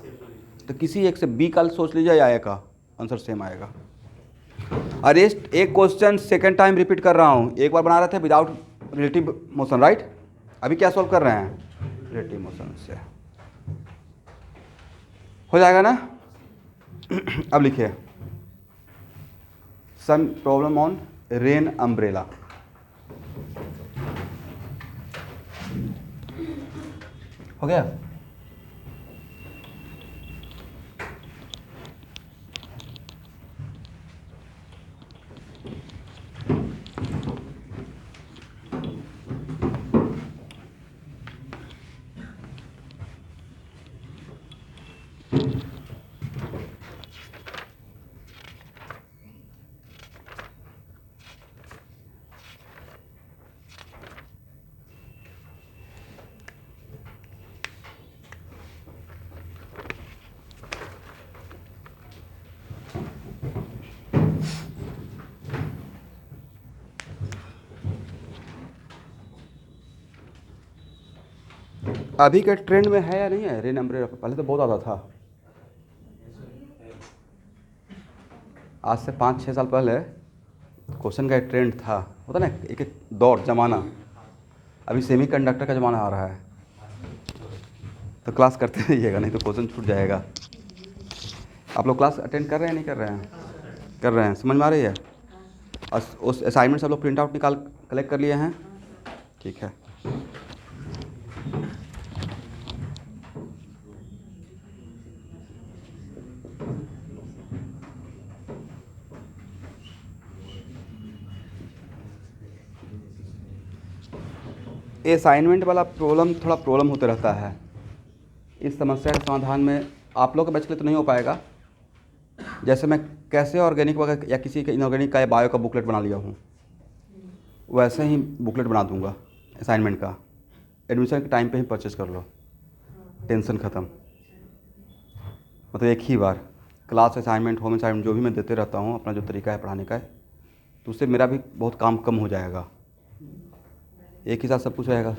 तो किसी एक से बी का सोच लीजिए या ए का, आंसर सेम आएगा। और एक क्वेश्चन सेकेंड टाइम रिपीट कर रहा हूँ, एक बार बना रहे थे विदाउट रिलेटिव मोशन, राइट। अभी क्या सॉल्व कर रहे हैं, रिलेटिव मोशन से हो जाएगा ना। अब लिखिए some problem on rain umbrella. हो गया, अभी के ट्रेंड में है या नहीं है रेन अम्ब्रेला। पहले तो बहुत ज़्यादा था, आज से 5-6 साल पहले क्वेश्चन का एक ट्रेंड था, होता ना एक दौर ज़माना। अभी सेमी कंडक्टर का ज़माना आ रहा है, तो क्लास करते रहिएगा, नहीं तो क्वेश्चन छूट जाएगा। आप लोग क्लास अटेंड कर रहे हैं नहीं कर रहे हैं, कर रहे हैं, समझ में आ रही है। और उस असाइनमेंट से आप लोग प्रिंट आउट निकाल कलेक्ट कर लिए हैं, ठीक है। ये असाइनमेंट वाला थोड़ा प्रॉब्लम होते रहता है। इस समस्या के समाधान में आप लोग के बच्चे के लिए तो नहीं हो पाएगा। जैसे मैं कैसे ऑर्गेनिक वगैरह या किसी के इनऑर्गेनिक का या बायो का बुकलेट बना लिया हूँ, वैसे ही बुकलेट बना दूंगा असाइनमेंट का। एडमिशन के टाइम पे ही परचेज़ कर लो, टेंशन ख़त्म। मतलब एक ही बार क्लास असाइनमेंट, होम असाइनमेंट जो भी मैं देते रहता हूँ, अपना जो तरीका है पढ़ाने का, तो उससे मेरा भी बहुत काम कम हो जाएगा। एक ही साथ सब कुछ रहेगा।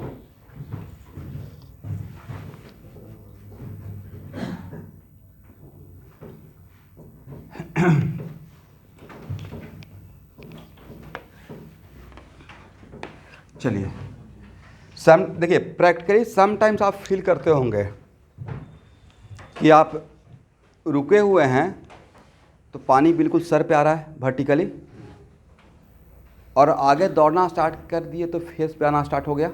चलिए देखिए प्रैक्टिकली समटाइम्स आप फील करते होंगे कि आप रुके हुए हैं तो पानी बिल्कुल सर पे आ रहा है वर्टिकली, और आगे दौड़ना स्टार्ट कर दिए तो फेस पे आना स्टार्ट हो गया।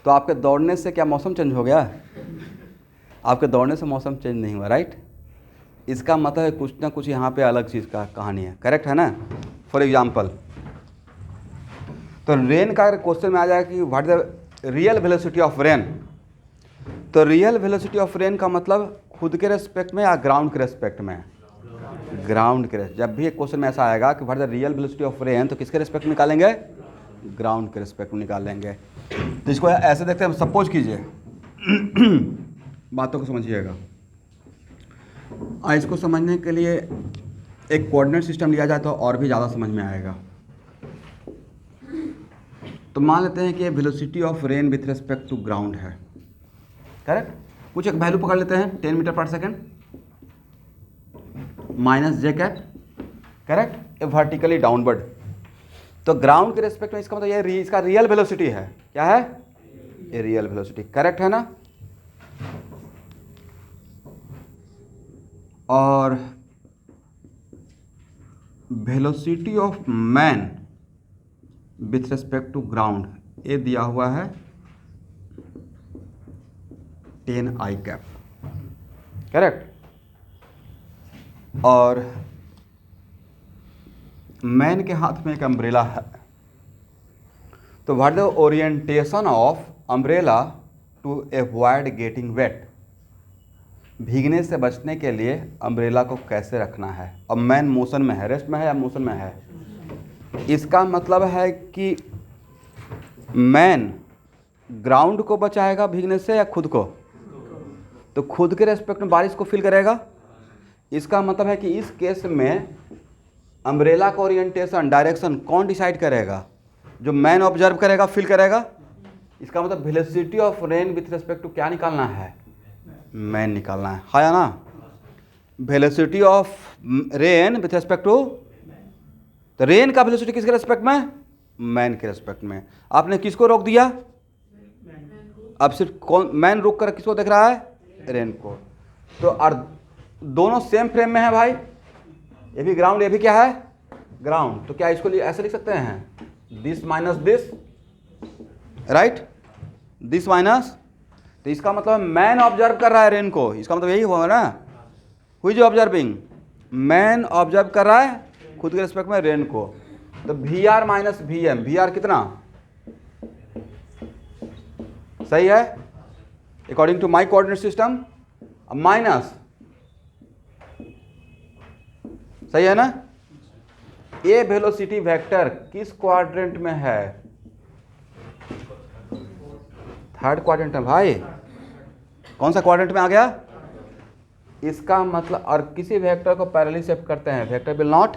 तो आपके दौड़ने से क्या मौसम चेंज हो गया? आपके दौड़ने से मौसम चेंज नहीं हुआ, राइट। इसका मतलब है कुछ ना कुछ यहाँ पे अलग चीज़ का कहानी है, करेक्ट है ना। फॉर एग्जांपल तो रेन का क्वेश्चन में आ जाएगा कि what the real velocity of rain. तो रियल वेलोसिटी ऑफ रेन का मतलब खुद के रेस्पेक्ट में या ग्राउंड के रेस्पेक्ट में? ग्राउंड के रेस्पेक्ट। जब भी एक क्वेश्चन में ऐसा आएगा कि what the real velocity of rain, तो किसके रेस्पेक्ट में निकालेंगे? ग्राउंड के रिस्पेक्ट में निकाल लेंगे। तो इसको ऐसे देखते हैं, सपोज कीजिए बातों को समझिएगा। इसको समझने के लिए एक कोऑर्डिनेट सिस्टम लिया जाए तो और भी ज़्यादा समझ में आएगा। तो मान लेते हैं कि velocity of rain with respect to ground है, करेक्ट। कुछ एक वैल्यू पकड़ लेते हैं 10 metre per second minus j cap, correct, a vertically downward. तो ग्राउंड के रिस्पेक्ट में इसका मतलब ये इसका रियल वेलोसिटी है। क्या है? ये रियल वेलोसिटी, करेक्ट है ना। और velocity of man with respect to ground ये दिया हुआ है 10 आई कैप, करेक्ट। और मैन के हाथ में एक अम्ब्रेला है, तो what the orientation of umbrella to avoid getting wet. भीगने से बचने के लिए अम्ब्रेला को कैसे रखना है। अब मैन मोशन में है, रेस्ट में है या मोशन में है। इसका मतलब है कि मैन ग्राउंड को बचाएगा भीगने से या खुद को। तो खुद के रेस्पेक्ट में बारिश को फील करेगा। इसका मतलब है कि इस केस में अम्ब्रेला का ओरिएंटेशन डायरेक्शन कौन डिसाइड करेगा? जो मैन ऑब्जर्व करेगा, फील करेगा। इसका मतलब velocity of rain with respect to क्या निकालना है? मैन निकालना है या ना। Velocity of rain with respect to, तो रेन का वेलोसिटी किसके रेस्पेक्ट में? मैन के रेस्पेक्ट में। आपने किसको रोक दिया? अब सिर्फ कौन मैन रोक कर किसको देख रहा है? रेन को। तो और दोनों सेम फ्रेम में है भाई, ये भी ग्राउंड ये भी क्या है? ग्राउंड। तो क्या इसको ऐसे लिख सकते हैं? This minus this, right, this minus. तो इसका मतलब मैन ऑब्जर्व कर रहा है रेन को, इसका मतलब यही होगा ना, who is observing? Man observe कर रहा है खुद के रिस्पेक्ट में रेन को। तो v are minus v M, v R कितना सही है according to my coordinate system, minus सही है ना। ए वेलोसिटी वेक्टर किस क्वाड्रेंट में है? थर्ड क्वाड्रेंट है भाई। कौन सा क्वाड्रेंट में आ गया? इसका मतलब, और किसी वेक्टर को पैरेलली शिफ्ट करते हैं, vector will not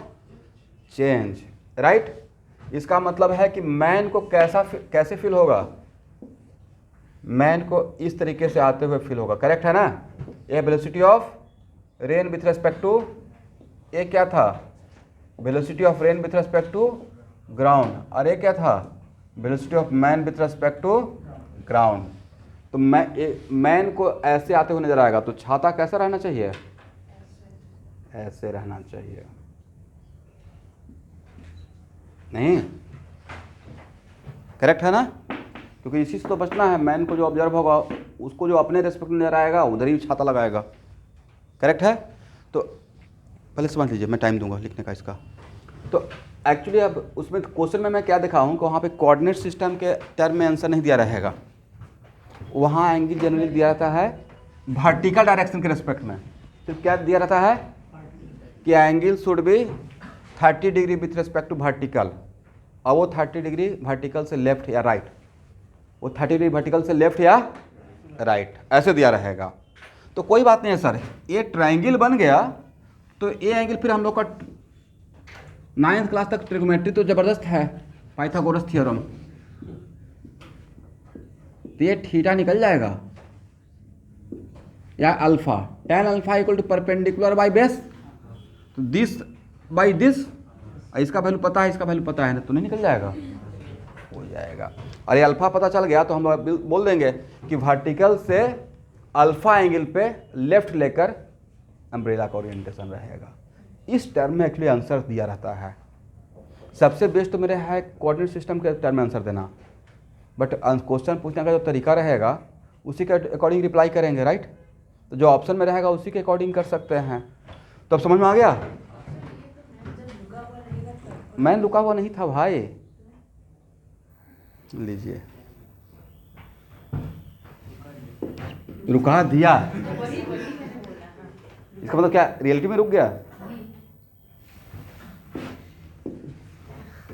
change, right. इसका मतलब है कि मैन को कैसे फील होगा? मैन को इस तरीके से आते हुए फील होगा, करेक्ट है ना। ये velocity of rain with respect to, ये क्या था? Velocity of rain with respect to ground. और ये क्या था? Velocity of man with respect to ground. तो मैन को ऐसे आते हुए नजर आएगा, तो छाता कैसा रहना चाहिए? ऐसे रहना चाहिए, नहीं, करेक्ट है ना। क्योंकि इसी से तो बचना है। मैन को जो ऑब्जर्व होगा उसको जो अपने रेस्पेक्ट में नजर आएगा उधर ही छाता लगाएगा, करेक्ट है। तो पहले समझ लीजिए, मैं टाइम दूंगा लिखने का इसका। तो एक्चुअली अब उसमें क्वेश्चन में मैं क्या दिखा हूँ कि वहाँ पे कोऑर्डिनेट सिस्टम के टर्म में आंसर नहीं दिया रहेगा, वहाँ एंगल जनरली दिया रहता है वर्टिकल डायरेक्शन के रेस्पेक्ट में। सिर्फ क्या दिया रहता है कि angle should be 30 degree with respect to vertical, और वो 30 डिग्री वर्टिकल से लेफ्ट या राइट, वो 30 डिग्री वर्टिकल से लेफ्ट या राइट, ऐसे दिया रहेगा। तो कोई बात नहीं है सर, ये ट्रायंगल बन गया तो ये एंगल फिर हम लोग का 9th क्लास तक ट्रिग्नोमेट्री तो ज़बरदस्त है, पाइथागोरस थ्योरम। तो ये थीटा निकल जाएगा या alpha, tan alpha equal to perpendicular by base, तो दिस बाई दिस, इसका वैल्यू पता है, इसका वैल्यू पता है ना, तो नहीं निकल जाएगा, हो जाएगा। और ये अल्फा पता चल गया तो हम लोग बोल देंगे कि वर्टिकल से अल्फा एंगल पे लेफ्ट लेकर अम्ब्रेला का ओरिएंटेशन रहेगा। इस टर्म में एक्चुअली आंसर दिया रहता है। सबसे बेस्ट तो मेरे है कोऑर्डिनेट सिस्टम के टर्म में आंसर देना, बट क्वेश्चन पूछने का जो तरीका रहेगा उसी के अकॉर्डिंग रिप्लाई करेंगे, राइट। तो जो ऑप्शन में रहेगा उसी के अकॉर्डिंग कर सकते हैं। तो अब समझ में आ गया? मैं रुका हुआ नहीं था भाई, लीजिए, रुका दिया, इसका मतलब क्या रियलिटी में रुक गया?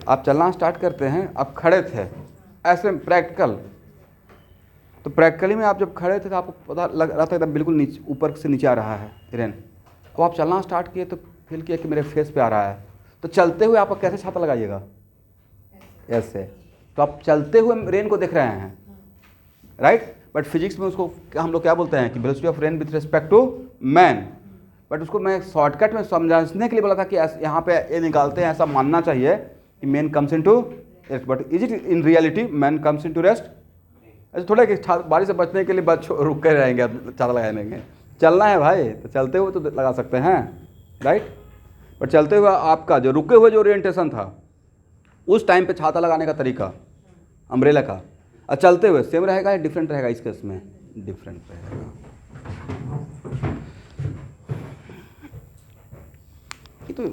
आप चलना स्टार्ट करते हैं, आप खड़े थे ऐसे प्रैक्टिकल, तो प्रैक्टिकली में आप जब खड़े थे तो आपको पता लग रहा था एकदम बिल्कुल नीचे, ऊपर से नीचे आ रहा है रेन। तो आप चलना स्टार्ट किए तो फील किया कि मेरे फेस पे आ रहा है। तो चलते हुए आप कैसे छाता लगाइएगा? ऐसे। तो आप चलते हुए रेन को देख रहे हैं, राइट। बट फिजिक्स में उसको हम लोग क्या बोलते हैं कि velocity of rain with respect to man. But उसको मैं शॉर्टकट में समझाने के लिए बोला था कि यहाँ पे ये निकालते हैं, ऐसा मानना चाहिए कि man comes into rest, but is it in reality man comes into rest? ऐसे थोड़ा कि बारिश से बचने के लिए बच रुक कर रहेंगे, छाता लगाएंगे। चलना है भाई तो चलते हुए तो लगा सकते हैं, राइट। बट चलते हुए आपका जो रुके हुए जो ओरिएंटेशन था उस टाइम पे छाता लगाने का तरीका अम्ब्रेला का, और चलते हुए सेम रहेगा या डिफरेंट रहेगा? इस केस में डिफरेंट रहेगा। ये तो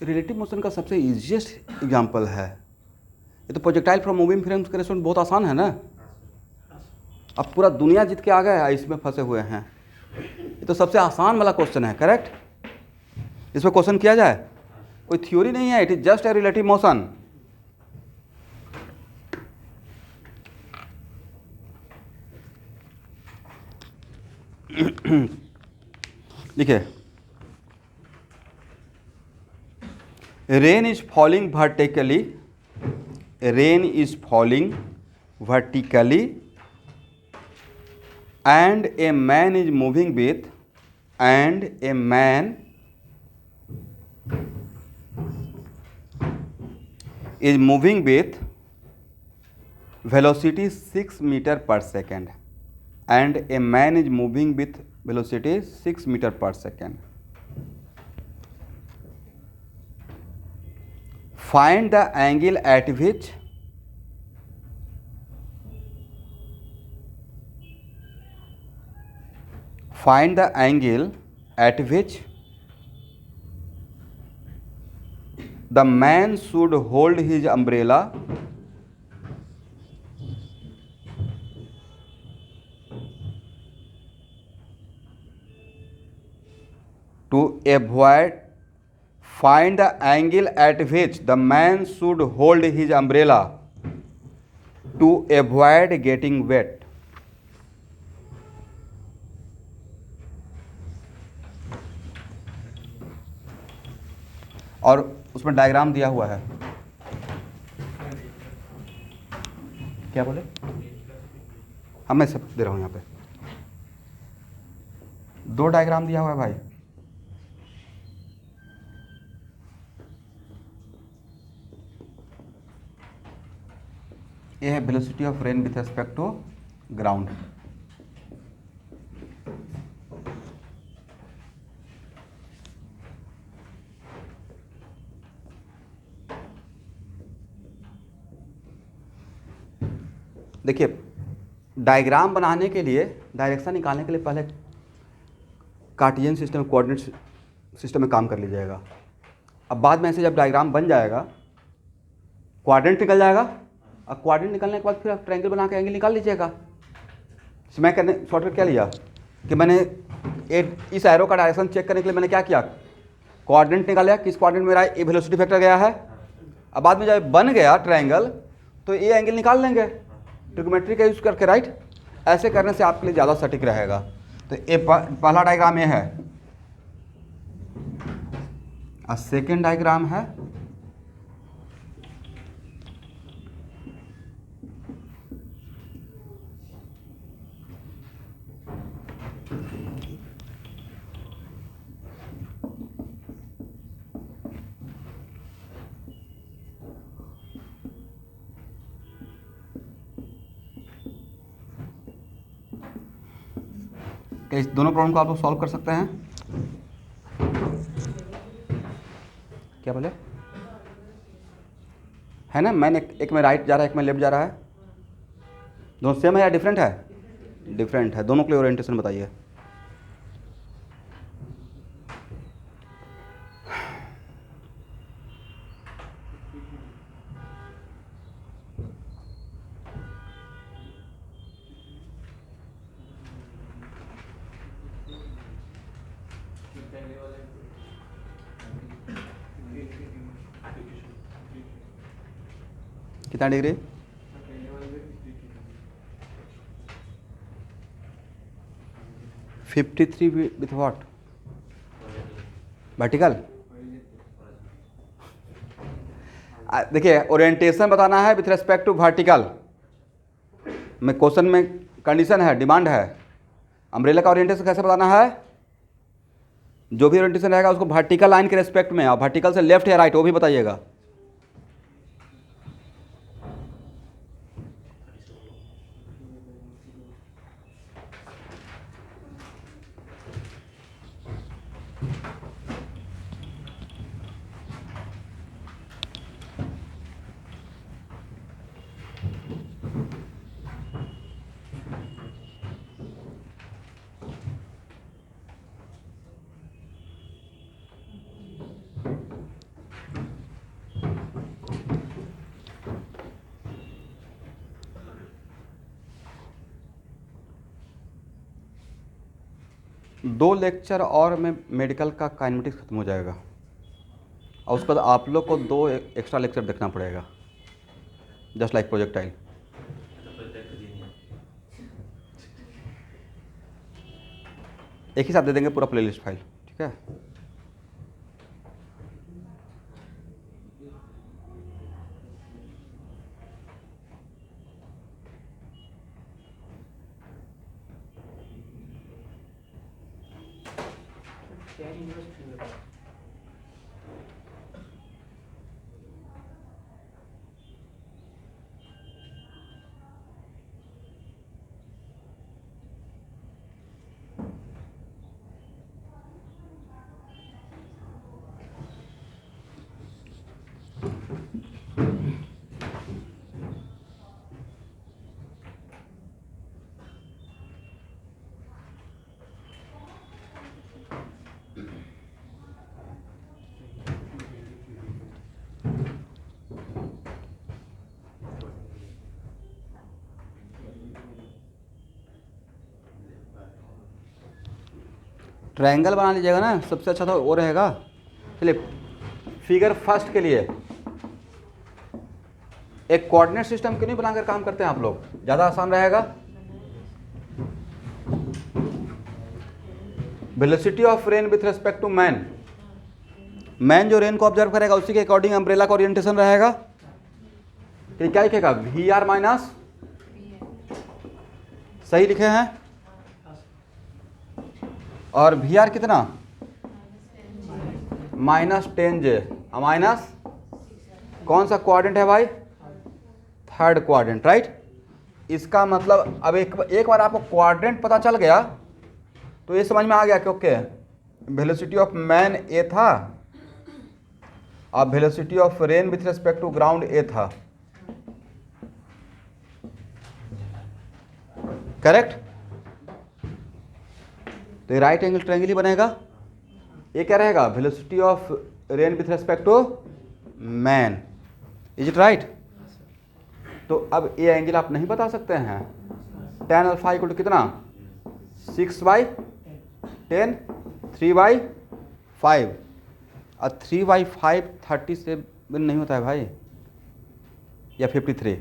रिलेटिव मोशन का सबसे इजीएस्ट एग्जांपल है। ये तो प्रोजेक्टाइल फ्रॉम मूविंग फ्रेम्स का रेस्पॉन्स बहुत आसान है ना। अब पूरा दुनिया जीत के आ गया है, इसमें फंसे हुए हैं। ये तो सबसे आसान वाला क्वेश्चन है, करेक्ट। इसमें क्वेश्चन किया जाए, कोई थ्योरी नहीं है, it is just a relative motion. देखिए, rain is falling vertically, rain is falling vertically and a man is moving with, and a man is moving with velocity 6 meter per second, and a man is moving with velocity 6 meter per second. Find the angle at which the man should hold his umbrella to avoid, find the angle at which the man should hold his umbrella to avoid getting wet. और उसमें diagram दिया हुआ है, क्या बोले? हाँ मैं सब दे रहा हूँ, यहाँ पे 2 डायग्राम दिया हुआ है भाई। ये है velocity of rain with respect to ground. देखिए, डायग्राम बनाने के लिए, डायरेक्शन निकालने के लिए पहले कार्टेशियन सिस्टम, कोऑर्डिनेट सिस्टम में काम कर लीजिएगा। अब बाद में ऐसे जब डायग्राम बन जाएगा, कोऑर्डिनेट निकल जाएगा, और कोऑर्डिनेट निकलने के बाद फिर आप ट्रायंगल बना के एंगल निकाल लीजिएगा। मैं करने शॉर्टकट क्या लिया कि मैंने इस एरो का डायरेक्शन चेक करने के लिए मैंने क्या किया, कोऑर्डिनेट निकाला, किस कोऑर्डिनेट मेरा ये वेलोसिटी वेक्टर गया है। अब बाद में जब बन गया ट्रायंगल तो ये एंगल निकाल लेंगे ट्रिग्नोमेट्री का यूज़ करके, राइट। ऐसे करने से आपके लिए ज़्यादा सटीक रहेगा। तो ये पहला डायग्राम ये है, और सेकेंड डायग्राम है क्या इस दोनों प्रॉब्लम को आप लोग सॉल्व कर सकते हैं? क्या बोले? है ना, मैंने एक में राइट जा रहा है, एक में लेफ्ट जा रहा है, दोनों सेम है या डिफरेंट है? डिफरेंट है। दोनों के लिए ओरिएंटेशन बताइए। कितना डिग्री? 53 with what? वर्टिकल। देखिए ओरिएंटेशन बताना है विथ रेस्पेक्ट टू वर्टिकल में, क्वेश्चन में कंडीशन है, डिमांड है। अम्ब्रेला का ओरिएंटेशन कैसे बताना है? जो भी ओरिएंटेशन रहेगा उसको वर्टिकल लाइन के रेस्पेक्ट में, और वर्टिकल से लेफ्ट या राइट वो भी बताइएगा। दो लेक्चर और में मेडिकल का काइनेमेटिक्स खत्म हो जाएगा, और उसके बाद आप लोग को 2 एक्स्ट्रा लेक्चर देखना पड़ेगा, जस्ट लाइक प्रोजेक्टाइल। एक ही साथ दे देंगे पूरा प्लेलिस्ट फाइल, ठीक है। ट्रायंगल बना लीजिएगा ना, सबसे अच्छा तो वो रहेगा। चलिए फिगर फर्स्ट के लिए एक कोऑर्डिनेट सिस्टम क्यों नहीं बनाकर काम करते हैं आप लोग? ज़्यादा आसान रहेगा। Velocity of rain with respect to man, man जो रेन को ऑब्जर्व करेगा उसी के अकॉर्डिंग अम्ब्रेला का ओरिएंटेशन रहेगा। तो क्या लिखेगा? वी आर माइनस, सही लिखे हैं। और वी आर कितना? -10J, माइनस कौन सा क्वाड्रेंट है भाई? Third quadrant, right. इसका मतलब अब एक बार आपको क्वाड्रेंट पता चल गया तो ये समझ में आ गया क्योंकि वेलोसिटी ऑफ मैन ए था और velocity of rain with respect to ground A था, करेक्ट। तो ये राइट एंगल ट्रायंगल ही बनेगा। ये क्या रहेगा? Velocity of rain with respect to man, is it right? तो अब ये एंगल आप नहीं बता सकते हैं। tan अल्फा इक्वल टू कितना? 6/10, 3/5, और 3/5 37 नहीं होता है भाई, या 53?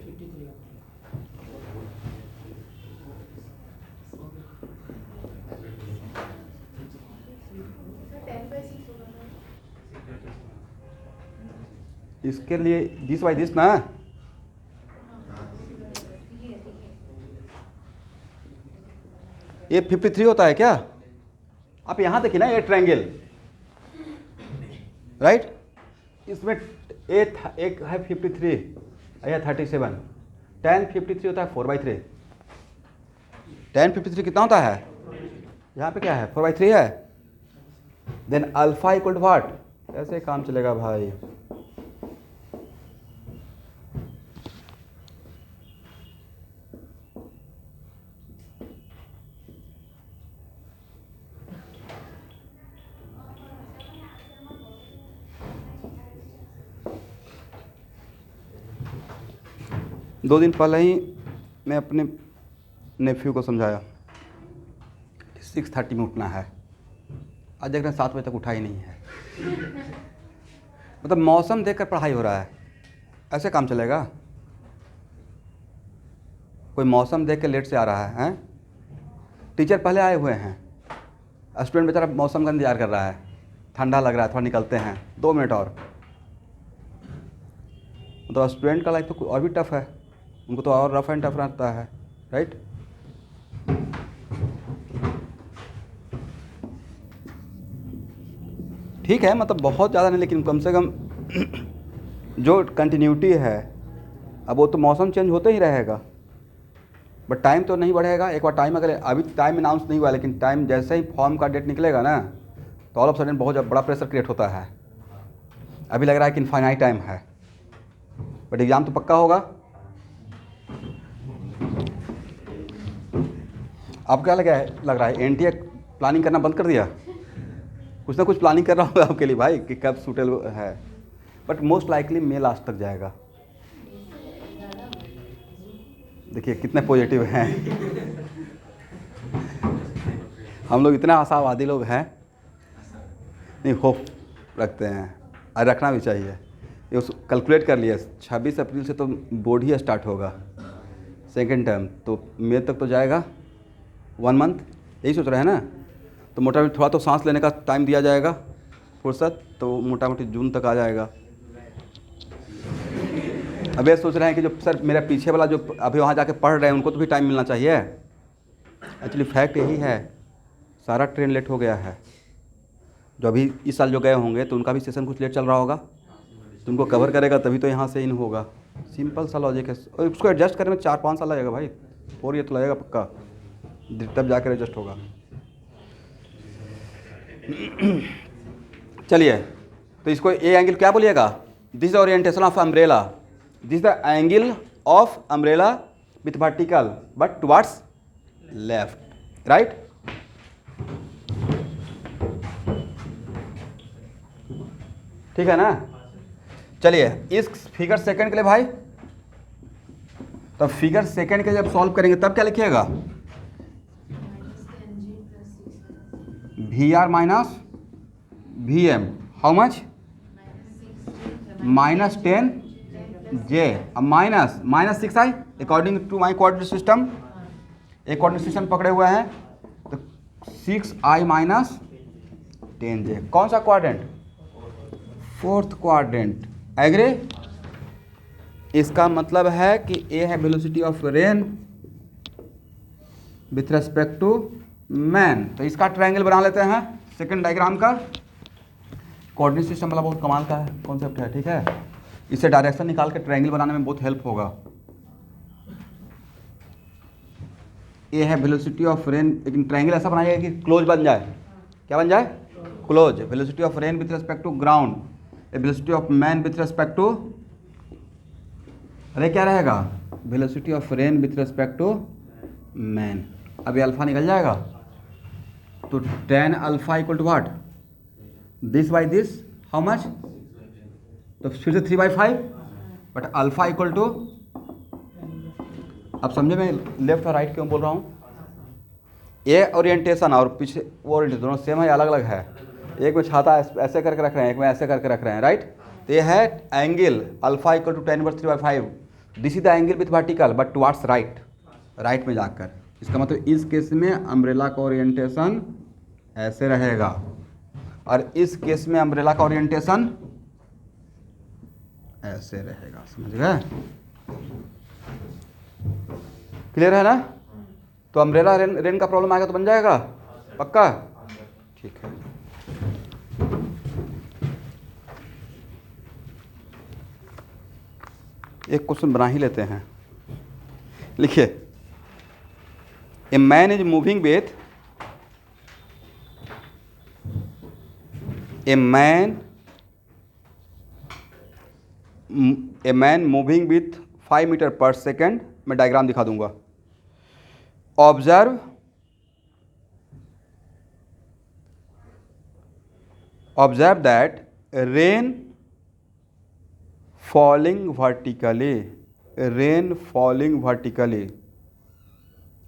इसके लिए 20/10 ना, ये 53 होता है क्या? आप यहाँ देखिए ना, ये ट्रायंगल, राइट। इसमें एक है 53 या 37, tan 53 होता है 4/3। tan 53 कितना होता है? यहाँ पे क्या है? 4/3 है। Then alpha equal to what? ऐसे काम चलेगा भाई। दो दिन पहले ही मैं अपने नेफ्यू को समझाया 6:30 में उठना है, आज देख रहे हैं 7 बजे तक उठा ही नहीं है। मतलब मौसम देखकर पढ़ाई हो रहा है, ऐसे काम चलेगा? कोई मौसम देख के लेट से आ रहा है, टीचर पहले आए हुए हैं, स्टूडेंट बेचारा मौसम का इंतजार कर रहा है, ठंडा लग रहा है, थोड़ा निकलते हैं 2 मिनट और। तो स्टूडेंट का लाइफ तो और भी टफ है, उनको तो और रफ एंड टफ रहता है, राइट। ठीक है, मतलब बहुत ज़्यादा नहीं, लेकिन कम से कम जो कंटिन्यूटी है, अब वो तो मौसम चेंज होते ही रहेगा, बट टाइम तो नहीं बढ़ेगा। एक बार टाइम, अगर अभी टाइम अनाउंस नहीं हुआ, लेकिन टाइम जैसे ही फॉर्म का डेट निकलेगा ना, तो ऑल ऑफ सडन बहुत बड़ा प्रेशर क्रिएट होता है। अभी लग रहा है कि इनफाइनाइट टाइम है, बट एग्ज़ाम तो पक्का होगा। आप क्या लग रहा है एनटीए प्लानिंग करना बंद कर दिया? कुछ ना कुछ प्लानिंग कर रहा होगा आपके लिए भाई कि कब सूटेबल है, but most likely may last तक जाएगा। देखिए कितने पॉजिटिव हैं हम लोग, इतने आशावादी लोग हैं। नहीं, होप रखते हैं और रखना भी चाहिए। ये उस कैलकुलेट कर लिया, 26 अप्रैल से तो बोर्ड ही स्टार्ट होगा, सेकेंड टर्म, तो मई तक तो जाएगा, 1 मंथ, यही सोच रहे हैं ना। तो मोटा मोटी थोड़ा तो सांस लेने का टाइम दिया जाएगा, फुर्सत, तो मोटा मोटी जून तक आ जाएगा। अब ये सोच रहे हैं कि जो सर मेरा पीछे वाला जो अभी वहाँ जाके पढ़ रहे हैं उनको तो भी टाइम मिलना चाहिए। एक्चुअली फैक्ट यही है, सारा ट्रेन लेट हो गया है। जो अभी इस साल जो गए होंगे तो उनका भी सेशन कुछ लेट चल रहा होगा, तो उनको कवर करेगा तभी तो यहाँ से इन होगा। सिंपल सा लॉजिक है, और उसको एडजस्ट करने में 4-5 साल लगेगा भाई, 4 ईयर तो लगेगा पक्का, तब जाकर एडजस्ट होगा। चलिए, तो इसको ए एंगल क्या बोलिएगा? This is orientation of umbrella, this the angle of umbrella with vertical but towards left, right. ठीक है ना। चलिए इस फिगर सेकंड के लिए भाई, तब फिगर सेकंड के जब सॉल्व करेंगे तब क्या लिखिएगा? V are minus v M, how much? -10 j, अब minus 6i according to my coordinate system. एक कोऑर्डिनेट सिस्टम पकड़े हुए हैं, तो 6i माइनस 10j। कौन सा क्वाड्रेंट? 4th quadrant. एग्री? इसका मतलब है कि ए है velocity of rain with respect to man. तो इसका ट्रायंगल बना लेते हैं सेकंड डायग्राम का। कोऑर्डिनेट सिस्टम वाला बहुत कमाल का है कॉन्सेप्ट है, ठीक है। इससे डायरेक्शन निकाल के ट्रायंगल बनाने में बहुत हेल्प होगा। ए है वेलोसिटी ऑफ रेन, लेकिन ट्रायंगल ऐसा बनाइएगा कि क्लोज बन जाए। क्या बन जाए? Close. Velocity of rain with respect to ground, velocity of man with respect to, अरे क्या रहेगा? Velocity of rain with respect to man. अभी अल्फा निकल जाएगा, तो tan alpha equal to what? This by this, how much? तो फिर से 3/5, बट अल्फा इक्वल टू, अब समझे मैं लेफ्ट और राइट क्यों बोल रहा हूँ? ये ओरिएंटेशन और पीछे वो ओरिएंटेशन दोनों सेम है, अलग अलग है। एक में छाता ऐसे करके रख रहे हैं, एक में ऐसे करके रख रहे हैं, राइट। तो ये है angle alpha equal to tan inverse 3/5। This is the angle with vertical but towards right, right में जाकर। इसका मतलब इस केस में अम्ब्रेला का ओरिएंटेशन ऐसे रहेगा, और इस केस में अम्ब्रेला का ओरिएंटेशन ऐसे रहेगा। समझ गए? क्लियर है ना? तो अम्ब्रेला रेन का प्रॉब्लम आएगा तो बन जाएगा पक्का? ठीक है। एक क्वेश्चन बना ही लेते हैं। लिखिए, a man is moving with, a man moving with 5 metre per second. मैं डायग्राम दिखा दूंगा। Observe that rain falling vertically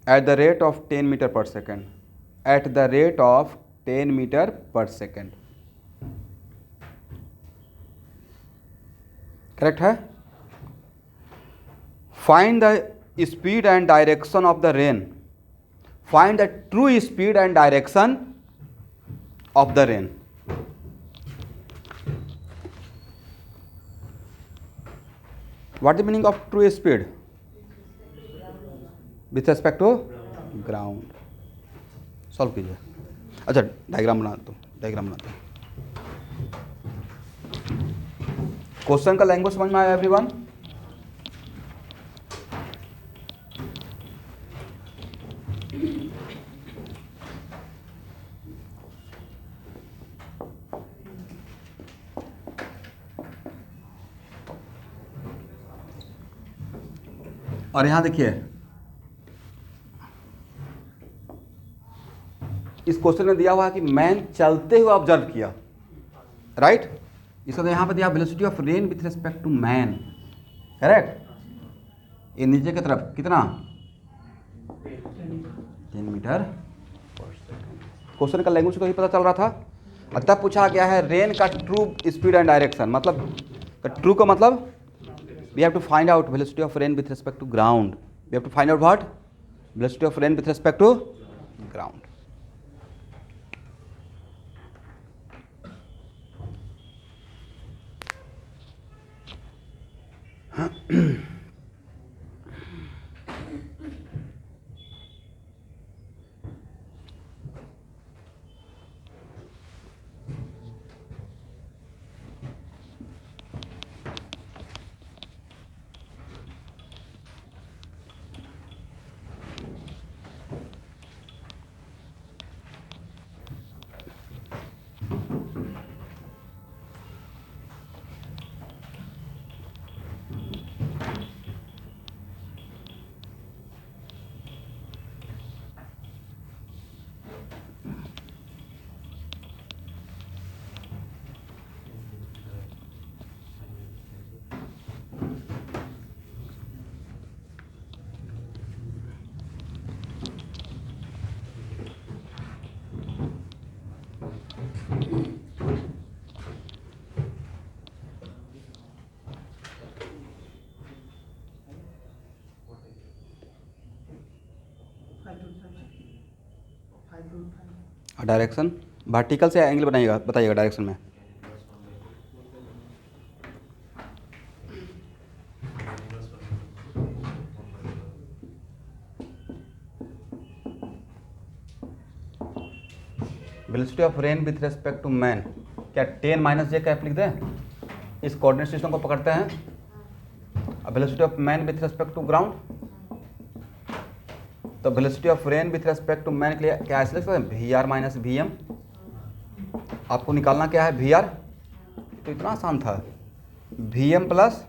at the rate of 10 meter per second, at the rate of 10 meter per second। Correct है? Find the speed and direction of the rain, find the true speed and direction of the rain. What the meaning of true speed with respect to ground. Solve कीजिए। अच्छा diagram बना दो, diagram बनाते हैं। Question का language समझ में आया एवरीवन? और यहां देखिए इस क्वेश्चन में दिया हुआ है कि मैन चलते हुए ऑब्जर्व किया, राइट? इसका तो यहां पर दिया velocity of rain with respect to man, correct? ये नीचे की तरफ कितना 10 मीटर। क्वेश्चन का लैंग्वेज को ही पता चल रहा था। और तब पूछा गया है रेन का ट्रू स्पीड एंड डायरेक्शन, मतलब ट्रू का मतलब we have to find out velocity of rain with respect to ground. We have to find out what? Velocity of rain with respect to ground. Direction vertical से angle बनाइएगा, बताइएगा direction में। Velocity of rain with respect to man, क्या 10 minus j cap लिख दें? इस coordinate system को पकड़ते हैं। अब velocity of man with respect to ground, तो velocity of rain with respect to man के लिए क्या ऐसे लिख सकते हैं? V are minus v m. आपको निकालना क्या है? V r. तो इतना आसान था, वी एम प्लस,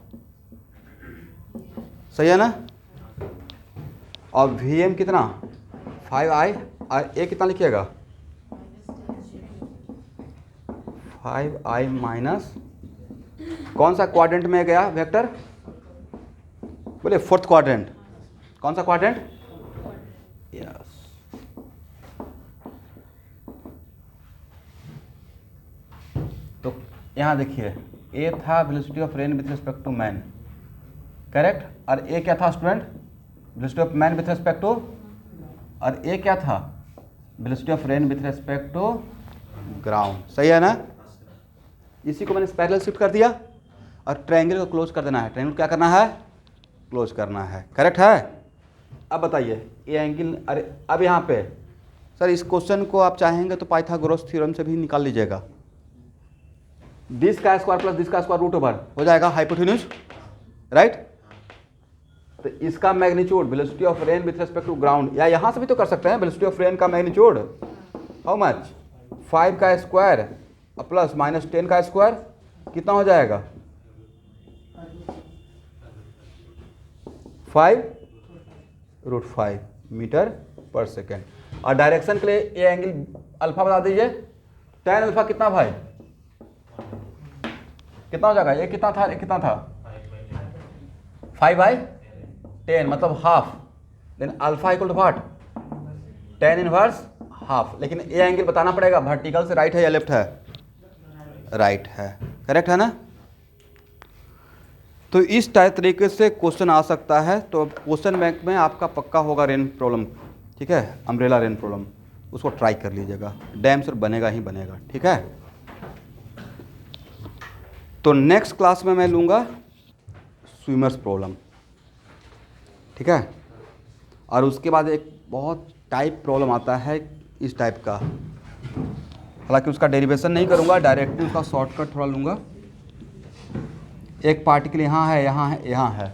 सही है ना? और वी एम कितना 5i, और ए कितना लिखिएगा 5i माइनस, कौन सा क्वाड्रेंट में गया वेक्टर? बोले फोर्थ क्वाड्रेंट। कौन सा क्वाड्रेंट? यस। तो यहाँ देखिए ए था velocity of rain with respect to man, correct? और ए क्या था student? Velocity of man with respect to, और ए क्या था? Velocity of rain with respect to ground, सही है ना? इसी को मैंने पैरेलल शिफ्ट कर दिया और ट्रायंगल को क्लोज कर देना है। ट्रायंगल क्या करना है? क्लोज करना है, करेक्ट है? अब बताइए ये एंगल, अरे अब यहाँ पे सर इस क्वेश्चन को आप चाहेंगे तो पाइथागोरस थ्योरम से भी निकाल लीजिएगा। दिस का स्क्वायर प्लस दिस का स्क्वायर रूट ओवर हो जाएगा हाइपोटेन्यूज, राइट? तो इसका magnitude velocity of rain with respect to ground, या यहाँ से भी तो कर सकते हैं। वेलोसिटी ऑफ रेन का मैग्नीट्यूड हाउ मच? 5 का स्क्वायर प्लस माइनस 10 का स्क्वायर, कितना हो जाएगा? 5√5 मीटर पर सेकेंड। और डायरेक्शन के लिए ये एंगल अल्फा बता दीजिए। tan अल्फा कितना भाई? कितना हो जाएगा? ये कितना था? ये कितना था? 5/10 मतलब half. Then alpha equal to what? tan inverse half. लेकिन ये एंगल बताना पड़ेगा वर्टिकल से राइट है या लेफ्ट है? राइट है, करेक्ट है ना? तो इस टाइप तरीके से क्वेश्चन आ सकता है। तो क्वेश्चन बैंक में आपका पक्का होगा रेन प्रॉब्लम, ठीक है, अम्ब्रेला रेन प्रॉब्लम, उसको ट्राई कर लीजिएगा, डैम श्योर बनेगा ही बनेगा, ठीक है। तो नेक्स्ट क्लास में मैं लूँगा स्विमर्स प्रॉब्लम, ठीक है। और उसके बाद एक बहुत टाइप प्रॉब्लम आता है इस टाइप का, हालांकि उसका डेरिवेशन नहीं करूँगा, डायरेक्टली उसका शॉर्टकट थोड़ा लूँगा। एक पार्टिकल यहाँ है, यहाँ है, यहाँ है,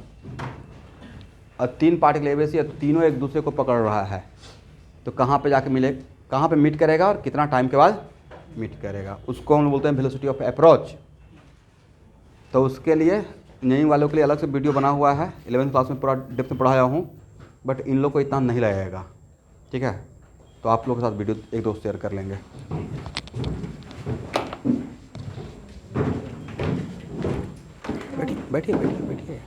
और 3 पार्टिकल एबीसी, तीनों एक दूसरे को पकड़ रहा है। तो कहाँ पे जाके मिले, कहाँ पे मीट करेगा और कितना टाइम के बाद मीट करेगा, उसको हम बोलते हैं वेलोसिटी ऑफ अप्रोच। तो उसके लिए इंजीनियरिंग वालों के लिए अलग से वीडियो बना हुआ है, 11th क्लास में पूरा डेप्थ में पढ़ाया हूँ, बट इन लोग को इतना नहीं लगेगा, ठीक है। तो आप लोगों के साथ वीडियो एक दो शेयर कर लेंगे। बैठिए बैठिए बैठिए बैठिए।